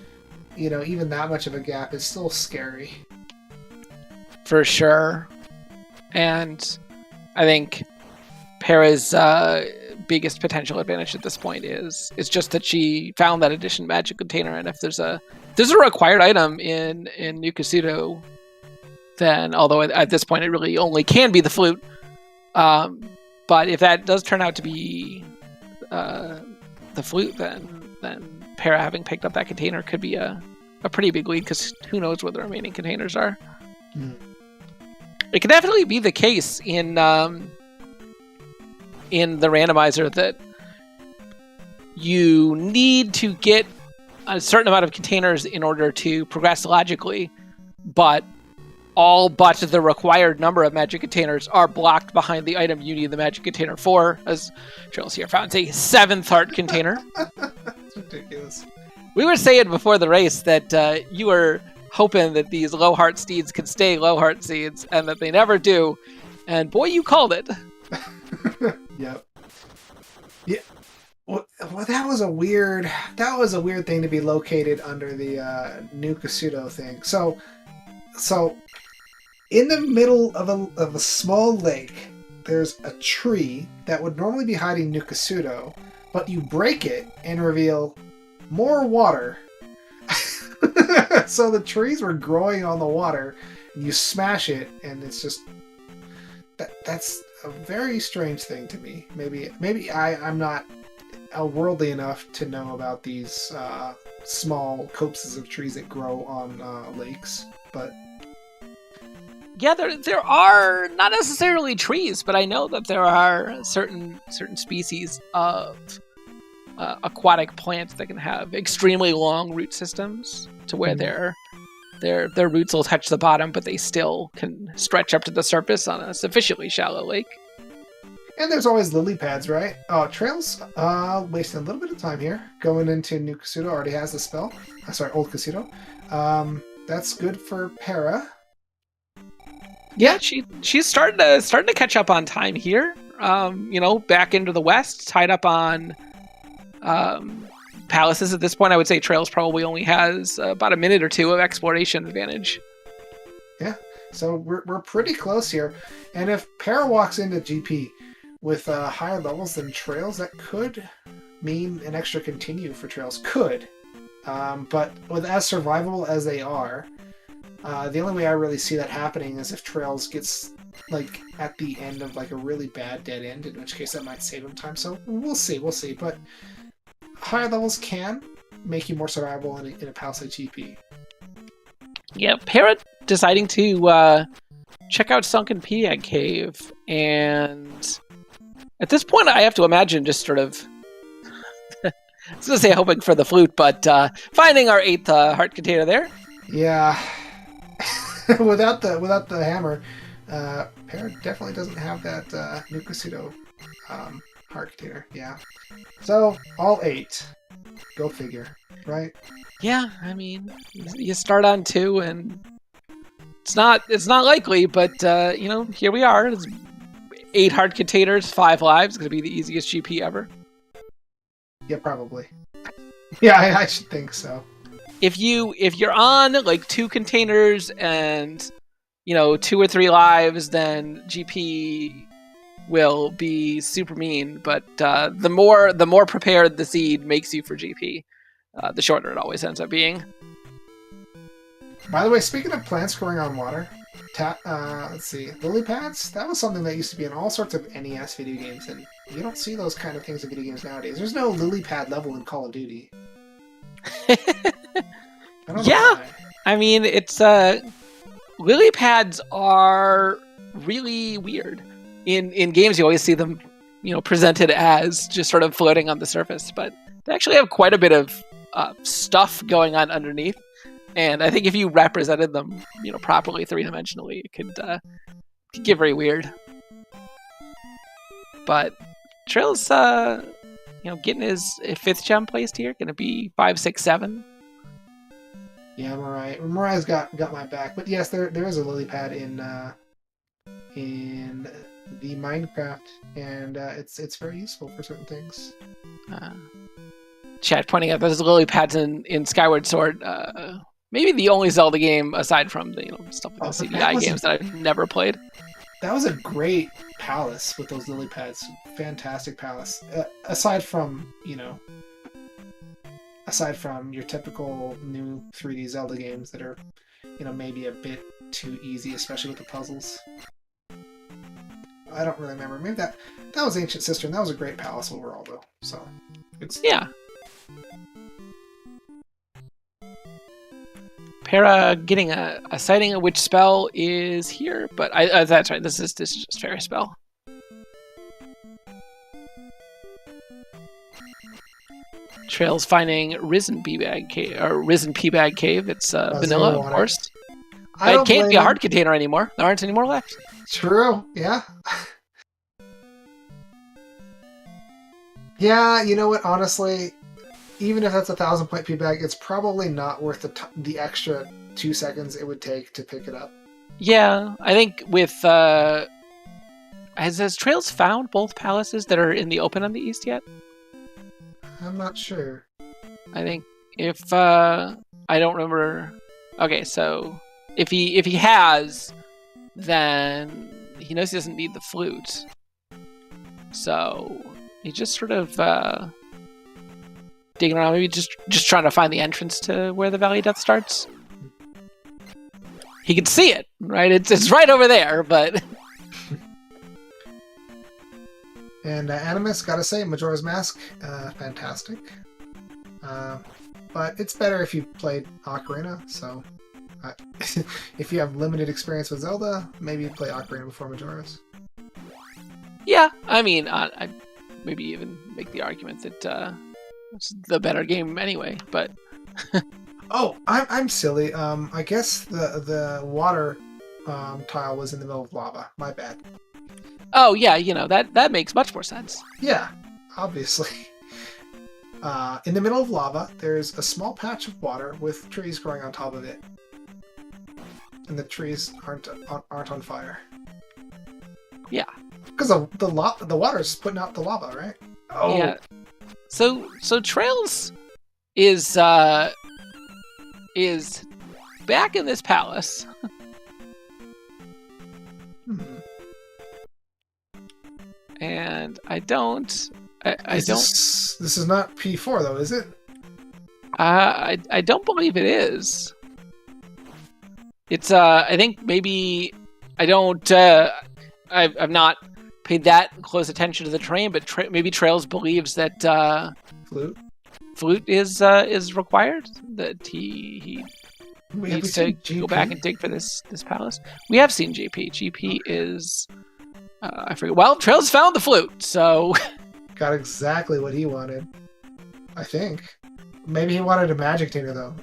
even that much of a gap is still scary. For sure. And I think Para's biggest potential advantage at this point is just that she found that addition magic container, and if there's a required item in Nukasudo, then although at this point it really only can be the flute, but if that does turn out to be the flute, then Para having picked up that container could be a pretty big lead, because who knows where the remaining containers are. It could definitely be the case in the randomizer that you need to get a certain amount of containers in order to progress logically, but all but the required number of magic containers are blocked behind the item you need the magic container for, as traiLZ here found a 7th heart container. That's ridiculous. We were saying before the race that you were hoping that these low heart steeds could stay low heart seeds, and that they never do. And boy, you called it. Yep. Yeah. Well, that was a weird thing to be located under the Nukasudo thing. So in the middle of a small lake, there's a tree that would normally be hiding Nukasudo, but you break it and reveal more water. So the trees were growing on the water, and you smash it, and it's just that's a very strange thing to me. Maybe I'm not worldly enough to know about these small copses of trees that grow on lakes, but yeah, there are not necessarily trees, but I know that there are certain species of aquatic plants that can have extremely long root systems to where their roots will touch the bottom, but they still can stretch up to the surface on a sufficiently shallow lake. And there's always lily pads, right? Oh, traiLZ wasting a little bit of time here. Going into New Kasuto, already has the spell. Sorry, Old Kasuto. That's good for Para. Yeah, she's starting to catch up on time here. Back into the west, tied up on palaces at this point, I would say traiLZ probably only has about a minute or two of exploration advantage. Yeah, so we're pretty close here. And if Para walks into GP with higher levels than traiLZ, that could mean an extra continue for traiLZ. Could. But with as survivable as they are, the only way I really see that happening is if traiLZ gets like at the end of like a really bad dead end, in which case that might save him time. So we'll see. But higher levels can make you more survivable in a palace like GP. Yeah, Para deciding to check out Sunken Peag Cave, and at this point I have to imagine just sort of I was going to say hoping for the flute, but finding our 8th heart container there. Yeah. without the hammer, Para definitely doesn't have that Nukasudo heart container. Yeah. So all 8. Go figure, right? Yeah, I mean, you start on 2, and it's not likely, but here we are. It's 8 heart containers, 5 lives. It's going to be the easiest GP ever. Yeah, probably. Yeah, I should think so. If you're on like 2 containers and 2 or 3 lives, then GP will be super mean. But the more prepared the seed makes you for GP, the shorter it always ends up being. By the way, speaking of plants growing on water, let's see, lily pads. That was something that used to be in all sorts of NES video games, and you don't see those kind of things in video games nowadays. There's no lily pad level in Call of Duty. I don't know why. I mean, it's lily pads are really weird. In games, you always see them, presented as just sort of floating on the surface, but they actually have quite a bit of stuff going on underneath. And I think if you represented them, properly 3-dimensionally, it could get very weird. But traiLZ, getting his 5th gem placed here, going to be 5, 6, 7. Yeah, Mariah's got my back. But yes, there is a lily pad in the Minecraft, and it's very useful for certain things. Chat pointing out there's lily pads in Skyward Sword. Maybe the only Zelda game aside from the stuff like the CDI games that I've never played. That was a great palace with those lily pads. Fantastic palace. Aside from your typical new 3D Zelda games that are, maybe a bit too easy, especially with the puzzles. I don't really remember. Maybe that was Ancient Sister, and that was a great palace overall, though. So yeah. Para getting a sighting of which spell is here, but that's right. This is just fairy spell. traiLZ finding Risen Peabag Cave. It's vanilla, of course. It can't be a heart container anymore. There aren't any more left. True. Yeah. Yeah. You know what? Honestly, even if that's a 1,000-point Peabag, it's probably not worth the extra 2 seconds it would take to pick it up. Yeah, I think with has traiLZ found both palaces that are in the open on the east yet? I'm not sure. I think if I don't remember. Okay, so if he has, then he knows he doesn't need the flute. So he just sort of digging around, maybe just trying to find the entrance to where the Valley of Death starts. He can see it, right? It's right over there, but. And Animus, gotta say, Majora's Mask, fantastic. But it's better if you played Ocarina, so if you have limited experience with Zelda, maybe play Ocarina before Majora's. Yeah, I mean, I maybe even make the argument that it's the better game anyway, but... Oh, I'm silly. I guess the water tile was in the middle of lava. My bad. Oh, yeah, that makes much more sense. Yeah, obviously. In the middle of lava, there's a small patch of water with trees growing on top of it. And the trees aren't on fire. Yeah. Because the water's putting out the lava, right? Oh. Yeah. So traiLZ is back in this palace. And I don't. This is not P4 though, is it? I don't believe it is. It's I think maybe I don't. I've not paid that close attention to the train, but maybe traiLZ believes that flute is required. That he needs to go back and dig for this palace. We have seen GP. GP is I forget. Well, traiLZ found the flute, so got exactly what he wanted. I think maybe he wanted a magic container though.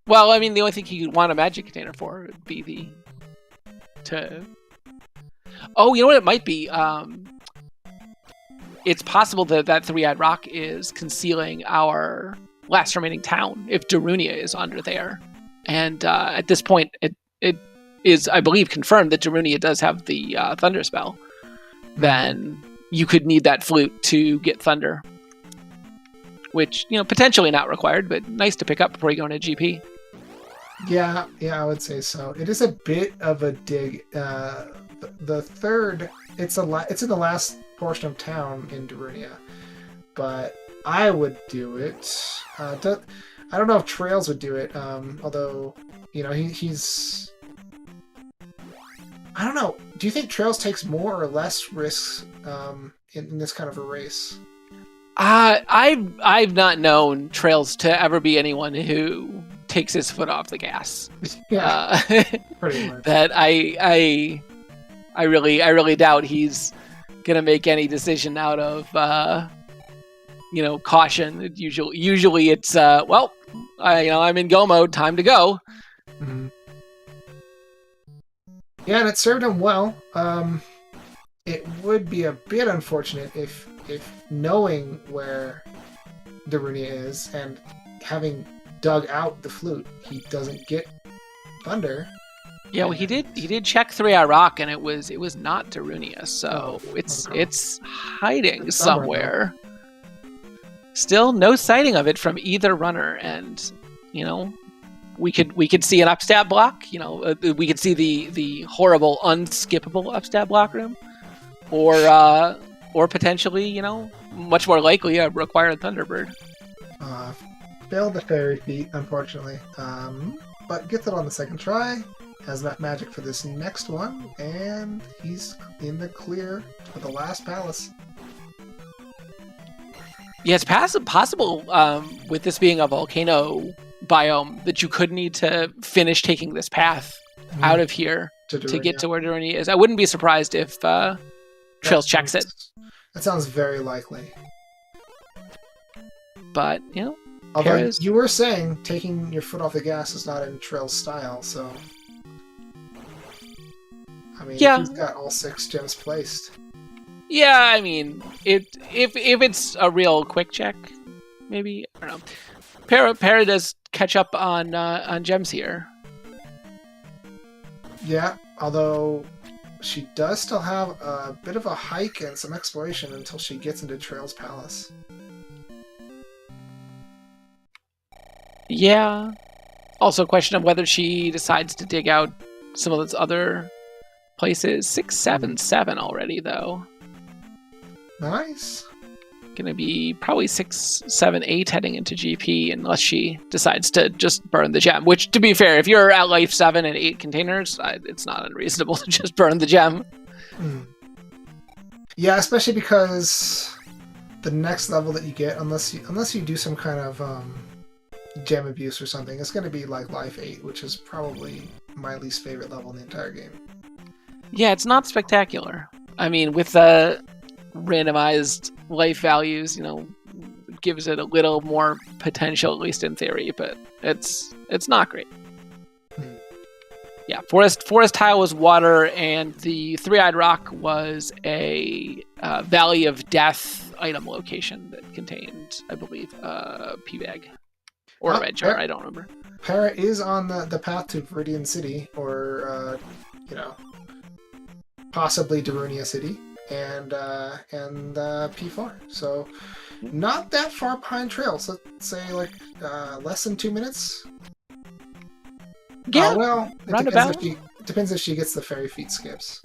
Well, I mean, the only thing he would want a magic container for would be Oh, you know what it might be? It's possible that that three-eyed rock is concealing our last remaining town if Darunia is under there. And at this point, it is, I believe, confirmed that Darunia does have the thunder spell. Then you could need that flute to get thunder. Which, potentially not required, but nice to pick up before you go into GP. Yeah, I would say so. It is a bit of a dig. The third, it's in the last portion of town in Darunia, but I would do it. I don't know if traiLZ would do it. Although, he's. I don't know. Do you think traiLZ takes more or less risks in this kind of a race? I've not known traiLZ to ever be anyone who takes his foot off the gas. Yeah, pretty much. That I really doubt he's gonna make any decision out of caution. Usually it's I'm in go mode, time to go. Mm-hmm. Yeah, and it served him well. It would be a bit unfortunate if knowing where Darunia is and having dug out the flute, he doesn't get thunder. Yeah, well, he did check 3-Eye Rock, and it was not Darunia, so it's hiding somewhere. Still no sighting of it from either runner, and we could see an upstab block. We could see the horrible unskippable upstab block room, or potentially much more likely a required Thunderbird. Failed the fairy feat, unfortunately, but gets it on the second try. Has that magic for this next one, and he's in the clear for the last palace. Yeah, it's possible with this being a volcano biome that you could need to finish taking this path out of here to get to where Darunia is. I wouldn't be surprised if traiLZ checks it. That sounds very likely. But, although you were saying taking your foot off the gas is not in traiLZ style, so... I mean, yeah. He's got all 6 gems placed. Yeah, I mean, if it's a real quick check, maybe, I don't know. Para does catch up on gems here. Yeah, although she does still have a bit of a hike and some exploration until she gets into traiLZ Palace. Yeah. Also a question of whether she decides to dig out some of those other places. 677 already, though. Nice. Gonna be probably 6, 7, 8 heading into GP unless she decides to just burn the gem. Which, to be fair, if you're at life 7 and 8 containers, it's not unreasonable to just burn the gem. Yeah, especially because the next level that you get, unless you do some kind of gem abuse or something, it's going to be like life 8, which is probably my least favorite level in the entire game. Yeah, it's not spectacular. I mean, with the randomized life values, gives it a little more potential, at least in theory, but it's not great. Yeah, forest tile was water, and the 3-Eyed Rock was a Valley of Death item location that contained, I believe, a P-Bag. Or a red jar, I don't remember. Para is on the path to Viridian City, or, possibly Darunia City, and P4. So not that far behind Trails. Let's say like less than 2 minutes. Yeah, well, it roundabout. depends if she gets the fairy feet skips,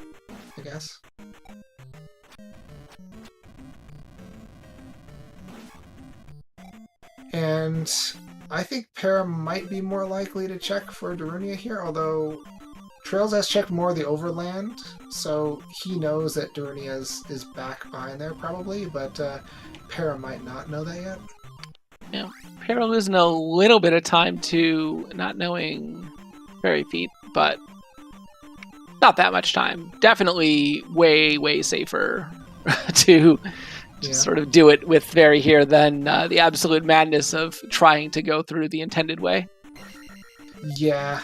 I guess. And I think Para might be more likely to check for Darunia here, although Trails has checked more of the overland, so he knows that Darunia is back behind there probably, but Para might not know that yet. Yeah, Para losing a little bit of time to not knowing fairy feet, but not that much time. Definitely way, way safer to sort of do it with fairy here than the absolute madness of trying to go through the intended way. Yeah.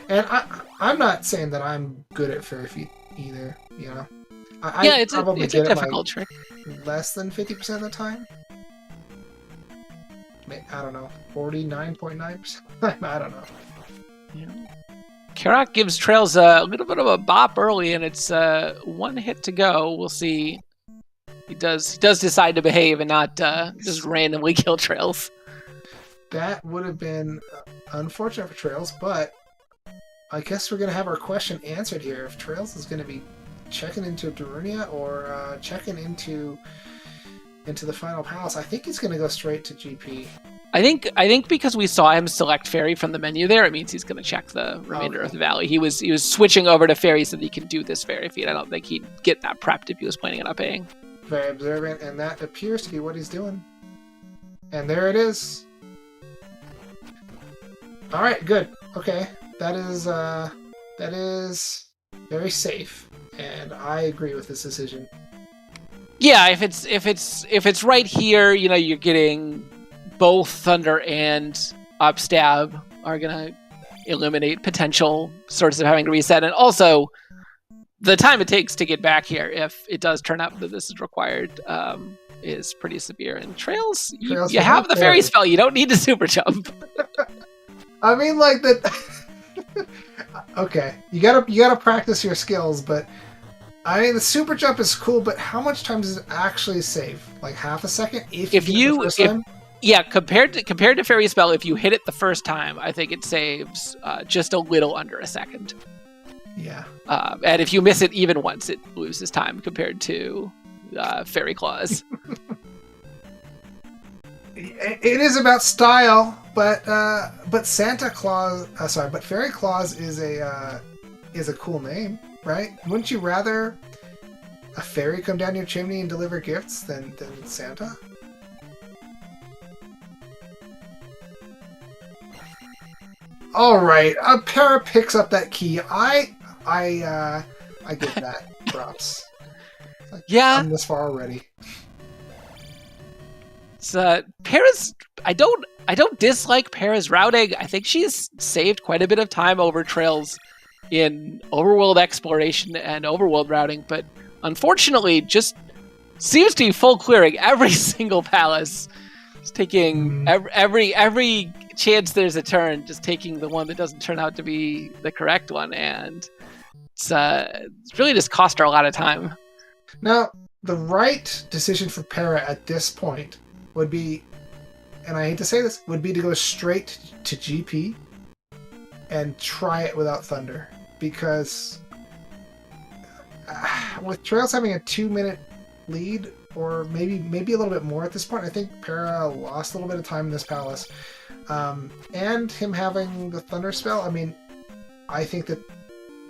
And I'm not saying that I'm good at fairy feet either, you know. It's a difficult trick. Less than 50% of the time. I don't know, 49.9%. I don't know. Yeah. Karak gives Trails a little bit of a bop early, and it's one hit to go. We'll see. He does decide to behave and not just randomly kill Trails. That would have been unfortunate for Trails, but I guess we're going to have our question answered here. If Trails is going to be checking into Darunia or checking into the final palace, I think he's going to go straight to GP. I think because we saw him select fairy from the menu there, it means he's going to check the remainder of the valley. He was switching over to fairy so that he can do this fairy feat. I don't think he'd get that prepped if he was planning on paying. Very observant, and that appears to be what he's doing. And there it is. All right, good. Okay, that is very safe, and I agree with this decision. Yeah, if it's right here, you know, you're getting both Thunder and Upstab are gonna eliminate potential sources of having to reset, and also the time it takes to get back here, if it does turn out that this is required, is pretty severe. And Trails, you have the fairy spell. You don't need to super jump. I mean, like that. Okay, you gotta practice your skills, but I mean, the super jump is cool. But how much time does it actually save? Like half a second? Yeah, compared to fairy spell, if you hit it the first time, I think it saves just a little under a second. Yeah. And if you miss it even once, it loses time compared to Fairy Claws. It is about style, but Santa Claus, but Fairy Claus is a cool name, right? Wouldn't you rather a fairy come down your chimney and deliver gifts than Santa? All right, Para picks up that key. I get that. Props. Like, yeah, I'm this far already. It's Para's. I don't dislike Para's routing. I think she's saved quite a bit of time over Trails in overworld exploration and overworld routing, but unfortunately, just seems to be full clearing every single palace. It's taking every chance there's a turn, just taking the one that doesn't turn out to be the correct one, and it's really just cost her a lot of time. Now, the right decision for Para at this point would be, and I hate to say this, would be to go straight to GP and try it without Thunder, because with Trails having a 2-minute lead, or maybe a little bit more at this point, I think Para lost a little bit of time in this palace. And him having the Thunder spell, I mean, I think that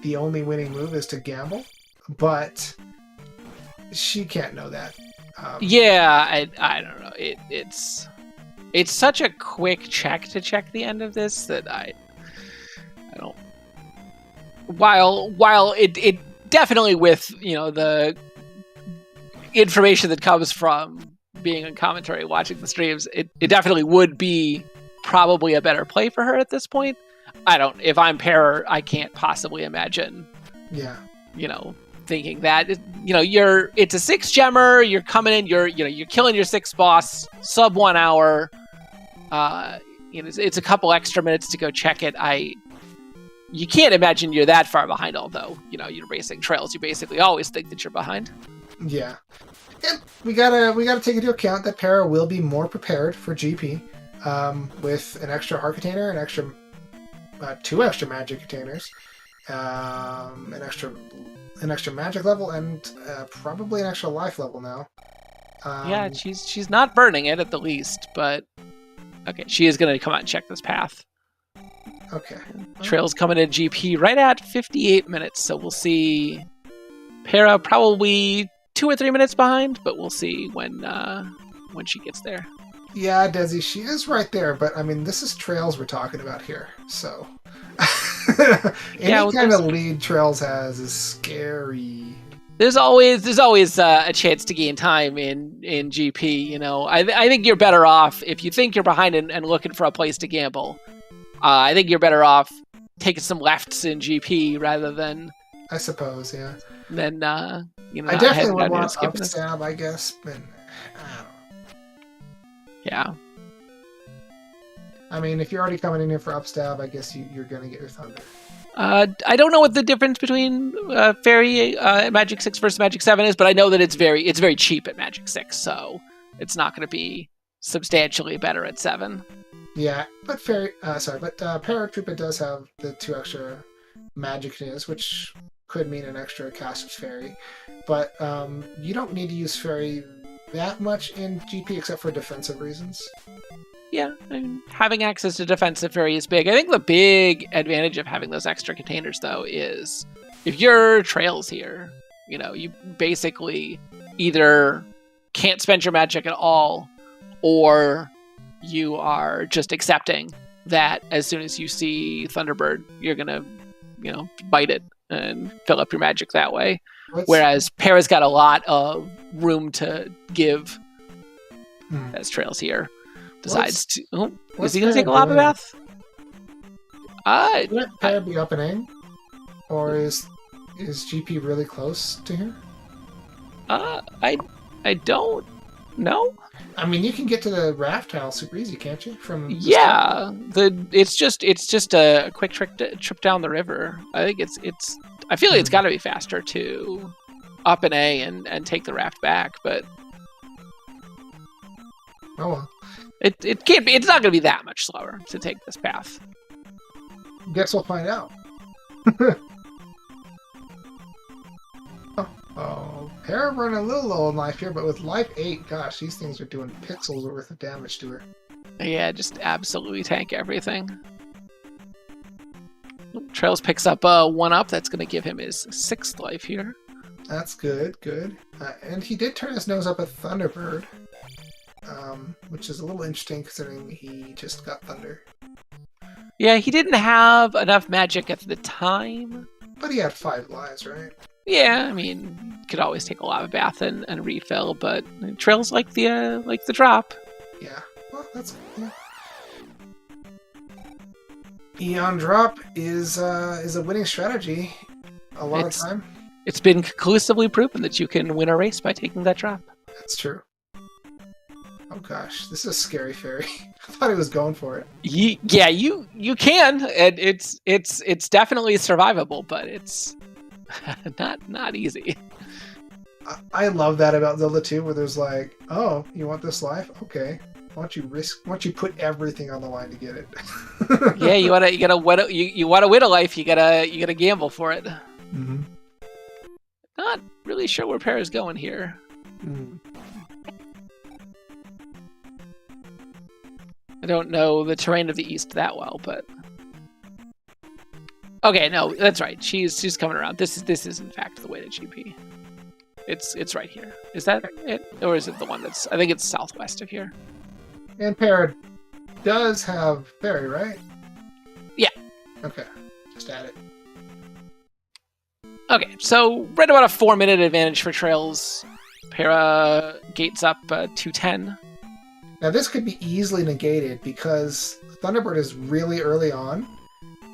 the only winning move is to gamble, but she can't know that. I don't know. It's such a quick check to check the end of this that I don't. While it definitely, with, you know, the information that comes from being in commentary, watching the streams, it definitely would be probably a better play for her at this point. If I'm Para, I can't possibly imagine. Yeah. You know, thinking that, you know, it's a 6-gemmer, you're coming in, you're killing your 6th boss, sub 1 hour. It's a couple extra minutes to go check it. You can't imagine you're that far behind, although, you know, you're racing Trails. You basically always think that you're behind. Yeah. And we gotta take into account that Para will be more prepared for GP, with an extra heart container, two extra magic containers, an extra magic level, and probably an extra life level now. Yeah, she's not burning it at the least, but okay, she is gonna come out and check this path. Okay. Trail's coming in GP right at 58 minutes, so we'll see. Para probably 2 or 3 minutes behind, but we'll see when she gets there. Yeah, Desi, she is right there, but I mean, this is Trails we're talking about here, so any kind of lead Trails has is scary. There's always a chance to gain time in GP. You know, I think you're better off if you think you're behind and looking for a place to gamble. I think you're better off taking some lefts in GP rather than. I suppose, yeah. Then you know, I definitely would want up stab, I guess, but yeah. I mean, if you're already coming in here for up stab, I guess you're gonna get your thunder. I don't know what the difference between Fairy Magic 6 versus Magic 7 is, but I know that it's very cheap at Magic 6, so it's not going to be substantially better at 7. Yeah, but Paratroopa does have the 2 extra magic containers, which could mean an extra cast of Fairy. But you don't need to use Fairy that much in GP except for defensive reasons. Yeah, I mean, having access to defensive Fairy is big. I think the big advantage of having those extra containers, though, is if your Trails here, you know, you basically either can't spend your magic at all, or you are just accepting that as soon as you see Thunderbird, you're gonna, you know, bite it and fill up your magic that way. Whereas Para's got a lot of room to give as Trails here. Decides to. Oh, is he going to take a lava bath? Wouldn't Para be up and in? Or is GP really close to here? I don't know. I mean, you can get to the raft tile super easy, can't you? It's just a quick trip down the river. I think I feel like it's got to be faster to up an A and take the raft back, but oh well. It can't be. It's not going to be that much slower to take this path. Guess we'll find out. Para running a little low on life here, but with life 8, gosh, these things are doing pixels worth of damage to her. Yeah, just absolutely tank everything. Trails picks up 1 up. That's going to give him his 6th life here. That's good. And he did turn his nose up at Thunderbird. Which is a little interesting considering he just got Thunder. Yeah, he didn't have enough magic at the time. But he had 5 lives, right? Yeah, I mean, could always take a lava bath and refill, but Trails like the drop. Yeah, well, that's good. Yeah. Eon drop is a winning strategy a lot of time. It's been conclusively proven that you can win a race by taking that drop. That's true. Oh gosh, this is a scary Fairy. I thought he was going for it. Yeah, you can, and it's definitely survivable, but it's not easy. I love that about Zelda 2, where there's like, oh, you want this life? Okay. Why don't you put everything on the line to get it? Yeah, you want to win a life, you gotta gamble for it. Mm-hmm. Not really sure where Para's going here. I don't know the terrain of the east that well, but okay, no, that's right. She's coming around. This is in fact the way to GP. It's right here. Is that it, or is it the one that's? I think it's southwest of here. And Para does have Fairy, right? Yeah. Okay, just add it. Okay, so right about a 4-minute advantage for Trails. Para gates up 210. Now this could be easily negated because Thunderbird is really early on,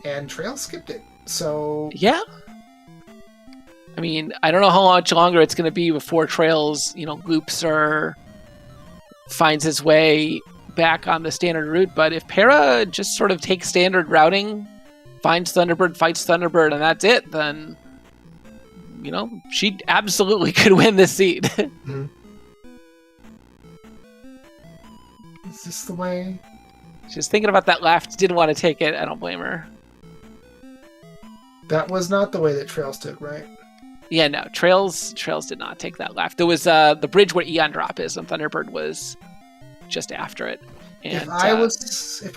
and Trail skipped it. So yeah, I mean, I don't know how much longer it's going to be before Trails, loops or finds his way back on the standard route. But if Para just sort of takes standard routing, finds Thunderbird, fights Thunderbird, and that's it, then she absolutely could win this seed. Mm-hmm. Is this the way? She was thinking about that left, didn't want to take it. I don't blame her. That was not the way that traiLZ took, right? Yeah, no. traiLZ did not take that left. There was the bridge where Eon Drop is, and Thunderbird was just after it. And, if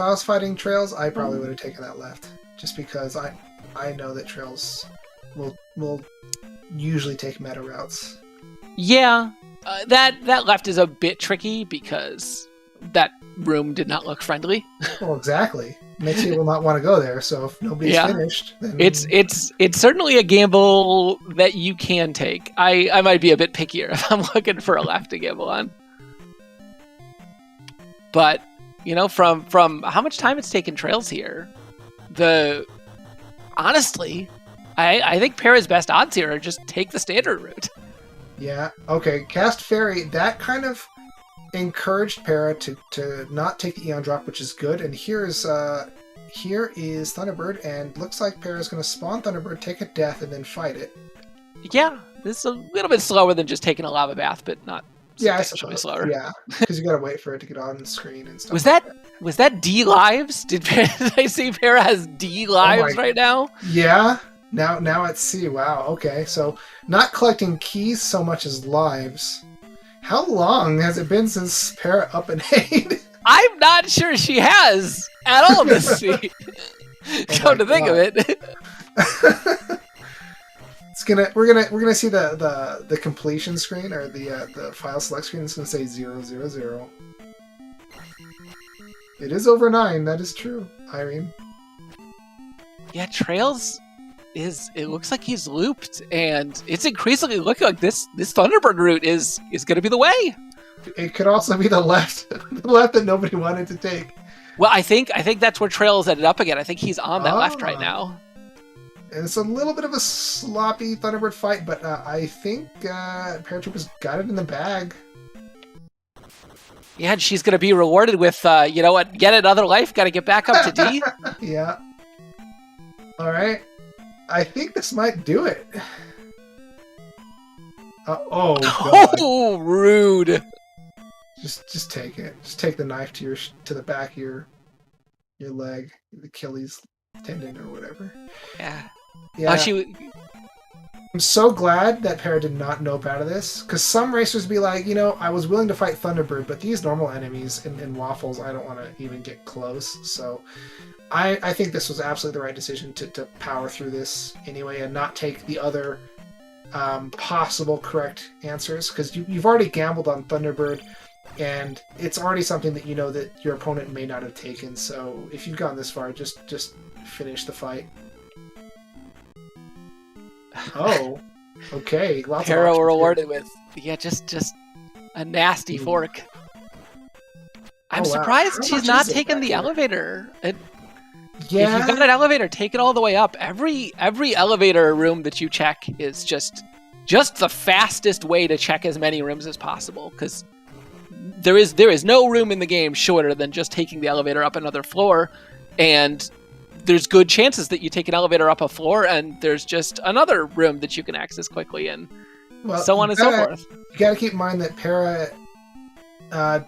I was fighting traiLZ, I probably would have taken that left, just because I know that traiLZ will usually take meta routes. Yeah, that left is a bit tricky because that room did not look friendly. Well, exactly. Makes people not want to go there. So if nobody's finished, then it's certainly a gamble that you can take. I might be a bit pickier if I'm looking for a left to gamble on. But from how much time it's taken traiLZ here, honestly, I think Para's best odds here are just take the standard route. Yeah. Okay. Cast Fairy. That kind of encouraged Para to not take the Eon Drop, which is good. And here is Thunderbird, and looks like Para's going to spawn Thunderbird, take a death, and then fight it. Yeah, this is a little bit slower than just taking a lava bath, but not substantially slower. Yeah, because you got to wait for it to get on the screen and stuff. Was that D lives? Did I see Para has D lives right now? Yeah. Now at C. Wow. Okay. So not collecting keys so much as lives. How long has it been since Para up and ate? I'm not sure she has at all this seat. Come to think of it. We're gonna see the completion screen, or the file select screen. It's gonna say 000. It is over 9. That is true, Irene. Yeah, traiLZ it looks like he's looped, and it's increasingly looking like this Thunderbird route is going to be the way. It could also be the left, that nobody wanted to take. Well, I think that's where traiLZ ended up again. I think he's on that left right now. And it's a little bit of a sloppy Thunderbird fight, but I think Paratroopa's got it in the bag. Yeah, and she's going to be rewarded with, you know what, get another life, got to get back up to D. Yeah. All right. I think this might do it. Oh, God. Oh, rude. Just take it. Just take the knife to the back of your leg, the Achilles tendon or whatever. Yeah. Yeah. I'm so glad that Para did not nope out of this, because some racers be like, I was willing to fight Thunderbird, but these normal enemies in Waffles, I don't want to even get close. So I think this was absolutely the right decision to power through this anyway and not take the other possible correct answers, because you've already gambled on Thunderbird, and it's already something that that your opponent may not have taken. So if you've gone this far, just finish the fight. Oh, okay. Para rewarded with just a nasty fork. I'm surprised she's not taking the elevator. If you've got an elevator, take it all the way up. Every elevator room that you check is just the fastest way to check as many rooms as possible, because there is no room in the game shorter than just taking the elevator up another floor, and there's good chances that you take an elevator up a floor and there's just another room that you can access quickly, and so on and so forth. You gotta keep in mind that Para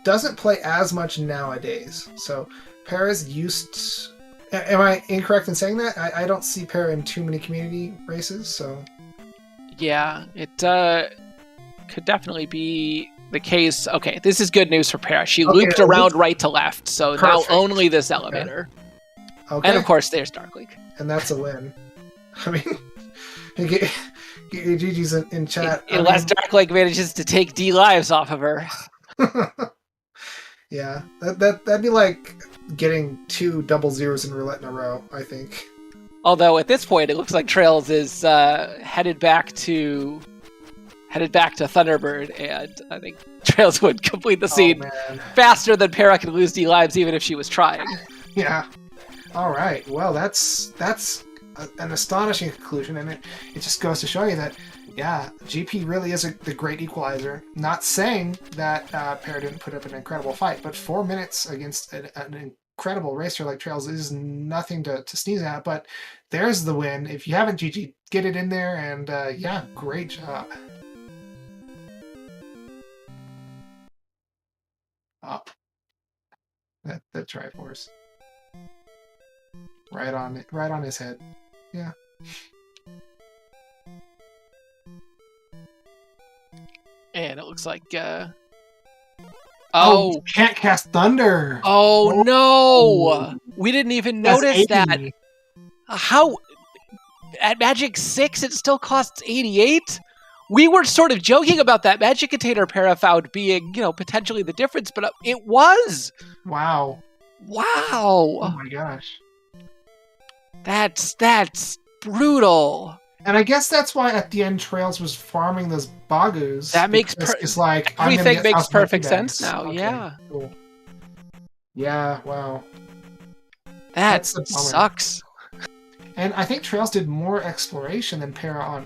doesn't play as much nowadays. So Para's used... Am I incorrect in saying that? I don't see Para in too many community races, so... Yeah, it could definitely be the case. Okay, this is good news for Para. She looped around right to left, so perfect. Now only this elevator. Okay. And of course, there's Dark League. And that's a win. I mean, get your GG's in chat. Unless Dark League manages to take D lives off of her. Yeah, that'd be like getting 2 double zeros in roulette in a row, I think. Although at this point, it looks like traiLZ is headed back to Thunderbird, and I think traiLZ would complete the scene faster than Para could lose D lives, even if she was trying. Yeah. All right. Well, that's an astonishing conclusion, and it just goes to show you that, yeah, GP really is the great equalizer. Not saying that Para didn't put up an incredible fight, but 4 minutes against an incredible racer like traiLZ is nothing to sneeze at. But there's the win. If you haven't GG, get it in there, and yeah, great job. Up. That Triforce. Right on his head. Yeah. And it looks like Oh, can't cast Thunder. Oh no! We didn't even notice that. How at Magic 6 it still costs 88? We were sort of joking about that Magic Container Parafound being, potentially the difference, but it was. Wow. Oh my gosh. That's brutal. And I guess that's why at the end traiLZ was farming those Bagus. That makes it's like everything makes perfect sense now. Okay, yeah. Cool. Yeah. Wow. That sucks. And I think traiLZ did more exploration than Para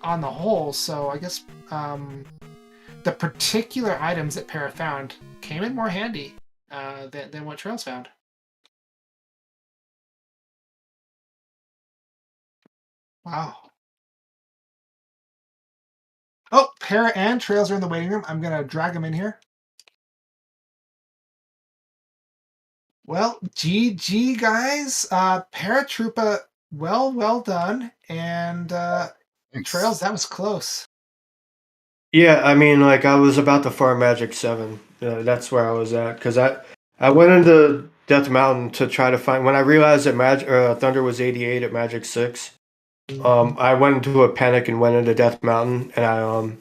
on the whole. So I guess the particular items that Para found came in more handy than what traiLZ found. Wow. Oh, Para and traiLZ are in the waiting room. I'm going to drag them in here. Well, GG, guys. Paratroopa, well done. And traiLZ, that was close. Yeah, I mean, like, I was about to farm Magic 7. That's where I was at. Because I went into Death Mountain to try to find... When I realized that Thunder was 88 at Magic 6, I went into a panic and went into Death Mountain, and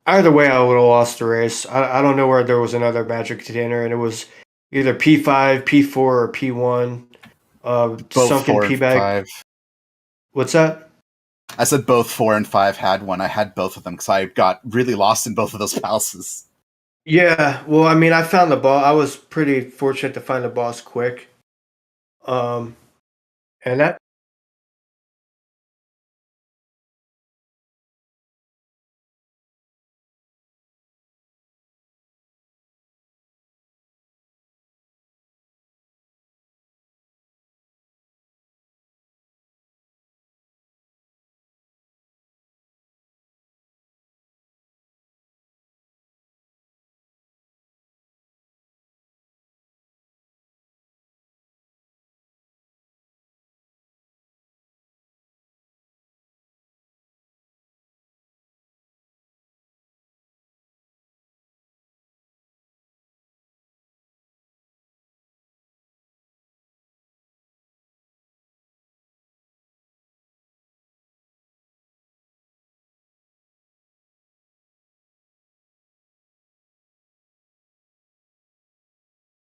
either way, I would have lost the race. I don't know where there was another Magic Container, and it was either P5, P4, or P1. Both sunken 4 and P-bag. 5. What's that? I said both 4 and 5 had one. I had both of them because I got really lost in both of those palaces. Yeah, well, I mean, I found the boss. I was pretty fortunate to find the boss quick. And that...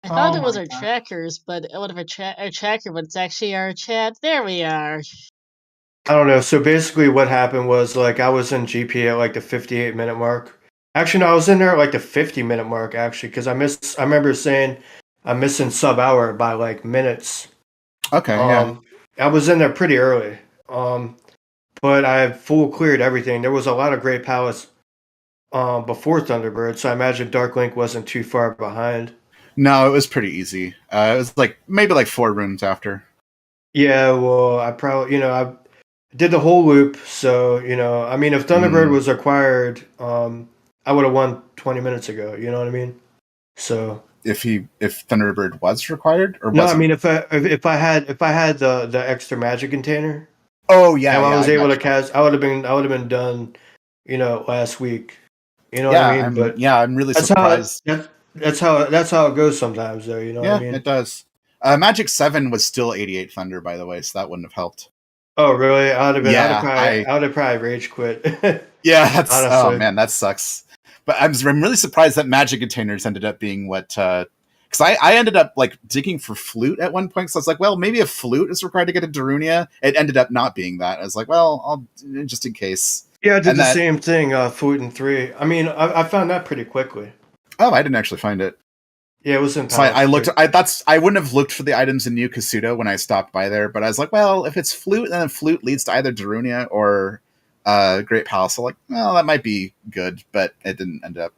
I thought it was our trackers, but one of our tracker, but it's actually our chat. There we are. I don't know. So basically what happened was, like, I was in GP at, like, the 58-minute mark. Actually, no, I was in there at, like, the 50-minute mark, actually, because I remember saying I'm missing sub-hour by, like, minutes. Okay, yeah. I was in there pretty early. But I full cleared everything. There was a lot of Great Palace before Thunderbird, so I imagine Dark Link wasn't too far behind. No, it was pretty easy. It was maybe 4 rooms after. Yeah, well, I probably, I did the whole loop, so, I mean, if Thunderbird was acquired, I would have won 20 minutes ago, you know what I mean? So if Thunderbird was required, or no, wasn't? I mean, if I had the extra Magic Container, oh yeah, and I was able to cast, I would have been done, last week. You know what I mean? I'm really surprised. That's how it goes sometimes, though. You know what I mean? Yeah, it does. Magic 7 was still 88 Thunder, by the way, so that wouldn't have helped. Oh, really? I would have probably rage quit. Yeah, that's honestly. Oh man, that sucks. But I'm really surprised that Magic Containers ended up being what. Because I ended up digging for Flute at one point, so I was like, well, maybe a Flute is required to get a Darunia. It ended up not being that. I was like, well, I'll just in case. Yeah, I did the same thing. Flute in 3. I mean, I found that pretty quickly. Oh, I didn't actually find it. Yeah, it was in. So I looked. I wouldn't have looked for the items in New Kasuto when I stopped by there, but I was like, well, if it's Flute, then Flute leads to either Darunia or Great Palace. So well, that might be good, but it didn't end up.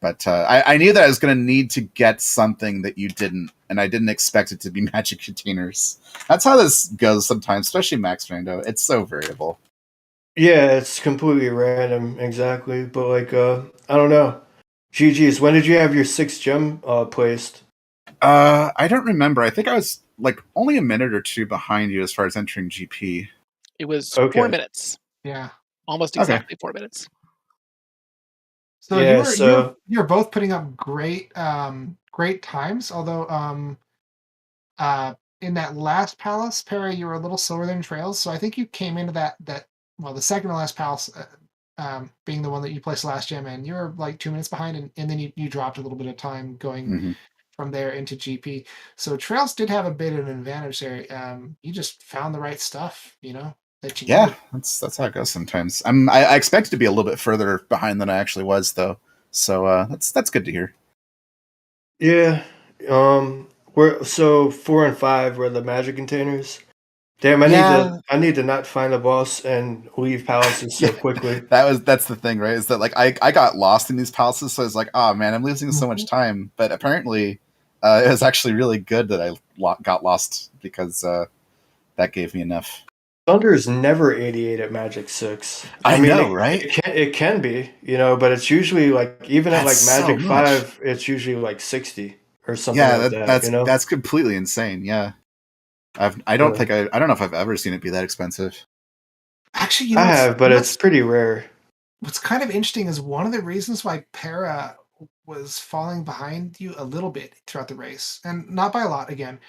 But I knew that I was going to need to get something that you didn't, and I didn't expect it to be Magic Containers. That's how this goes sometimes, especially Max Rando. It's so variable. Yeah, it's completely random, exactly. But I don't know. GG's, when did you have your 6th gem placed? I don't remember. I think I was like only a minute or two behind you as far as entering GP. It was Okay. 4 minutes, Yeah. almost Okay. exactly 4 minutes. So Yeah, you're both putting up great times. Although in that last palace, Perry, you were a little slower than Trails. So I think you came into that the second to last palace, being the one that you placed last gem in. You were like 2 minutes behind, and then you dropped a little bit of time going Mm-hmm. from there into GP. So Trails did have a bit of an advantage there. You just found the right stuff, that you Yeah, needed. that's how it goes sometimes. I expected to be a little bit further behind than I actually was, though. So that's good to hear. Yeah. We're so 4 and 5 were the magic containers. Damn, Yeah. I need to not find the boss and leave palaces so Yeah, quickly. that's the thing, right? Is that like I got lost in these palaces, so I was like, oh man, I'm losing so much time. But apparently, it was actually really good that I got lost because that gave me enough. Thunder is never 88 at Magic 6. I mean, know, right? It can be, but it's usually like even at like That's so Magic much. 5, it's usually like 60 or something Yeah, like that. that's completely insane. Yeah, I don't think I don't know if I've ever seen it be that expensive. Actually, I have, but it's pretty rare. What's kind of interesting is one of the reasons why Para was falling behind you a little bit throughout the race, and not by a lot again,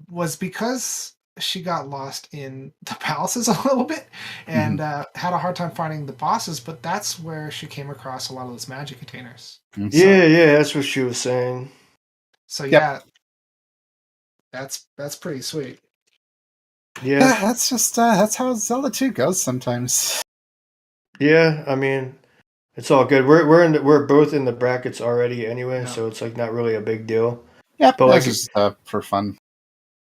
was because she got lost in the palaces a little bit and had a hard time finding the bosses, but that's where she came across a lot of those magic containers. Mm-hmm. Yeah, that's what she was saying. So Yep. yeah, that's pretty sweet. Yeah, that's just that's how Zelda 2 goes sometimes. Yeah, I mean, it's all good. We're both in the brackets already anyway, Yeah. so it's like not really a big deal. Yeah, But like, just for fun.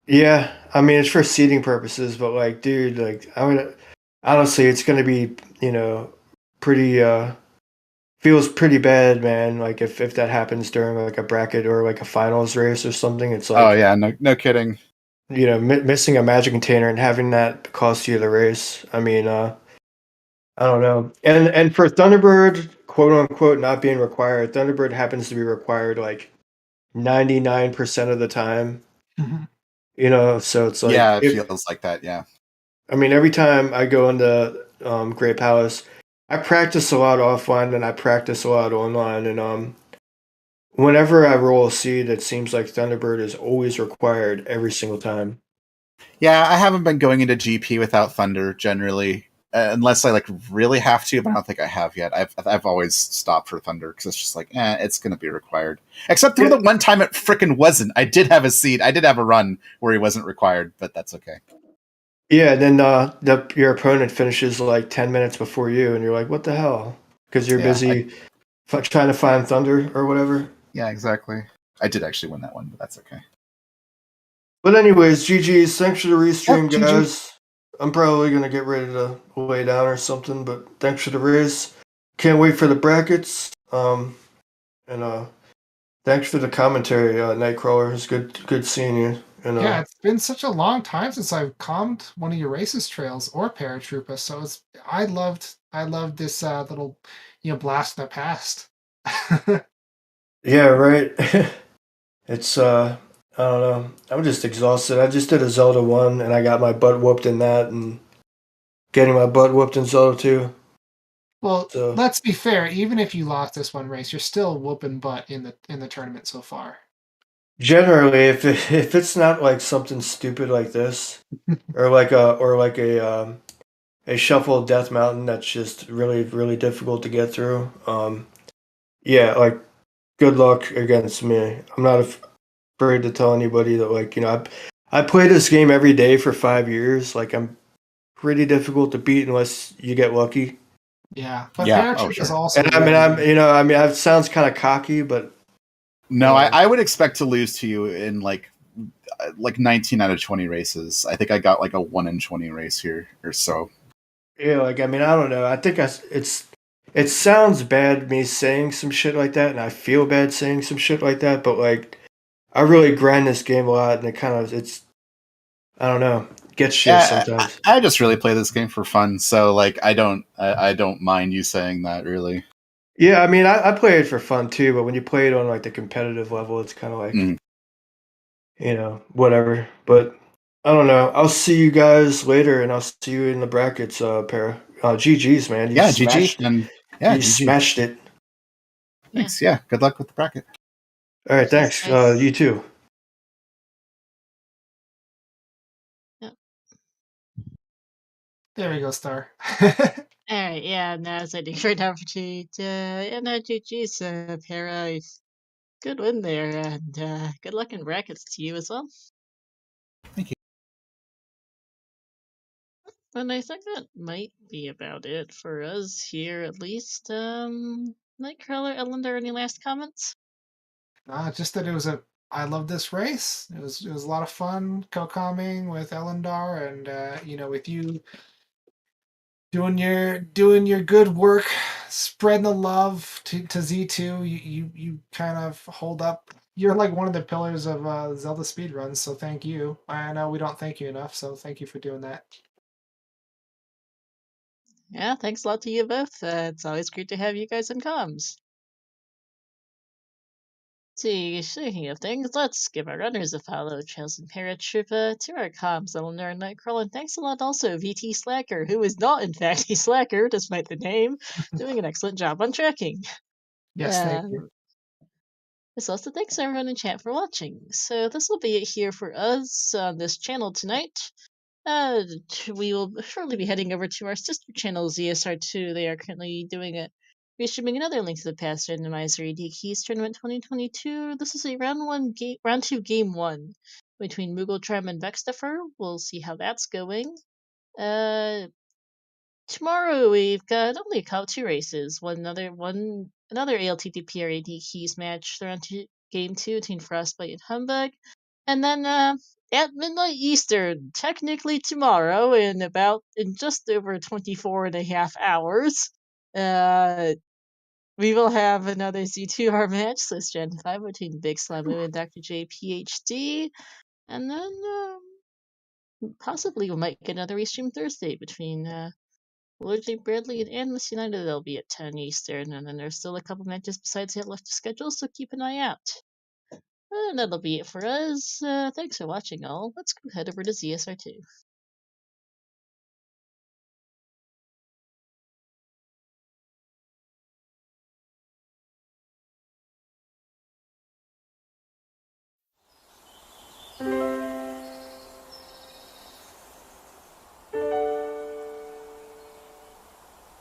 Yeah, I mean, it's for seating purposes, but like, dude, like, honestly, it's gonna be, pretty, feels pretty bad, man. Like, if that happens during like a bracket or like a finals race or something, it's like, Oh yeah, no kidding. Missing a magic container and having that cost you the race. I mean, I don't know. And for Thunderbird, quote unquote, not being required, Thunderbird happens to be required like 99% of the time. So it's like, Yeah, it feels like that. Yeah. I mean, every time I go into Great Palace, I practice a lot offline and I practice a lot online. And whenever I roll a seed, it seems like Thunderbird is always required every single time. Yeah, I haven't been going into GP without Thunder generally, unless I like really have to. But I don't think I have yet. I've always stopped for Thunder because it's just like, it's going to be required. Except for the one time it frickin' wasn't. I did have a seed. I did have a run where he wasn't required, but that's okay. Yeah, then your opponent finishes like 10 minutes before you, and you're like, what the hell? Because you're busy trying to find Thunder or whatever. Yeah, exactly. I did actually win that one, but that's okay. But anyways, GG's. Thanks for the restream, Yep, guys. I'm probably going to get ready to lay down or something, but thanks for the race. Can't wait for the brackets. And thanks for the commentary, Nightcrawler. It's good seeing you. And, yeah, it's been such a long time since I've calmed one of your races, Trails or Paratroopa. So I loved this little blast in the past. Yeah, right. It's I don't know. I'm just exhausted. I just did a Zelda 1 and I got my butt whooped in that, and getting my butt whooped in Zelda 2. Well, So let's be fair. Even if you lost this one race, you're still whooping butt in the tournament so far. generally, if it's not like something stupid like this, or like a shuffle Death Mountain that's just really really difficult to get through, yeah, like good luck against me. I'm not afraid to tell anybody that, like, I play this game every day for 5 years. Like, I'm pretty difficult to beat unless you get lucky. Yeah, but Yeah, Paratroopa is also. And I mean, it sounds kind of cocky, but no, I would expect to lose to you in like 19 out of 20 races. I think I got like a 1 in 20 race here or so. Yeah, like, I mean, I don't know. I think it sounds bad me saying some shit like that, and I feel bad saying some shit like that. But like, I really grind this game a lot, and I don't know, gets shit sometimes. I just really play this game for fun, so like I don't mind you saying that, really. Yeah, I mean, I play it for fun too, but when you play it on like the competitive level, it's kind of like, whatever. But I don't know. I'll see you guys later, and I'll see you in the brackets, Para. GG's, man. Yeah, GG. And yeah, You GG. smashed it. Thanks. Yeah. Good luck with the bracket. All right, Cheers, thanks. guys. You too. There we go, Star. Alright, yeah, now it's a great opportunity to, GG's, Para. Good win there, and good luck in brackets to you as well. Thank you. And I think that might be about it for us here, at least. Nightcrawler, Ellender, any last comments? Just that I love this race. It was a lot of fun co-comming with Elendar, and with you doing your good work, spreading the love to Z2. You kind of hold up. You're like one of the pillars of Zelda speedruns, so thank you. I know we don't thank you enough, so thank you for doing that. Yeah, thanks a lot to you both. It's always great to have you guys in comms. See, speaking of things, let's give our runners a follow, traiLZ and Paratroopa, to our comms, Ellender and Nightcrawler, and thanks a lot also VT Slacker, who is not in fact a slacker, despite the name, doing an excellent job on tracking. Yes, thank you. Also, thanks everyone in chat for watching. So this will be it here for us on this channel tonight. We will shortly be heading over to our sister channel ZSR2. They are currently restreaming another Link to the Past Randomizer AD Keys Tournament 2022. This is a round 2 game 1 between Moogle Tram and Vextifer. We'll see how that's going. Tomorrow we've got only two races. Another ALTTPR AD Keys match. They're on game 2 between Frostbite and Humbug. And then at midnight Eastern, technically tomorrow, in just over 24 and a half hours, we will have another Z2R match, so Gen 5 between Big Slamu and Dr. J PhD. And then possibly we might get another restream Thursday between Lord J. Bradley and Animus United. They'll be at 10 Eastern, and then there's still a couple matches besides that left to schedule, so keep an eye out. And that'll be it for us. Thanks for watching, all. Let's go head over to ZSR2.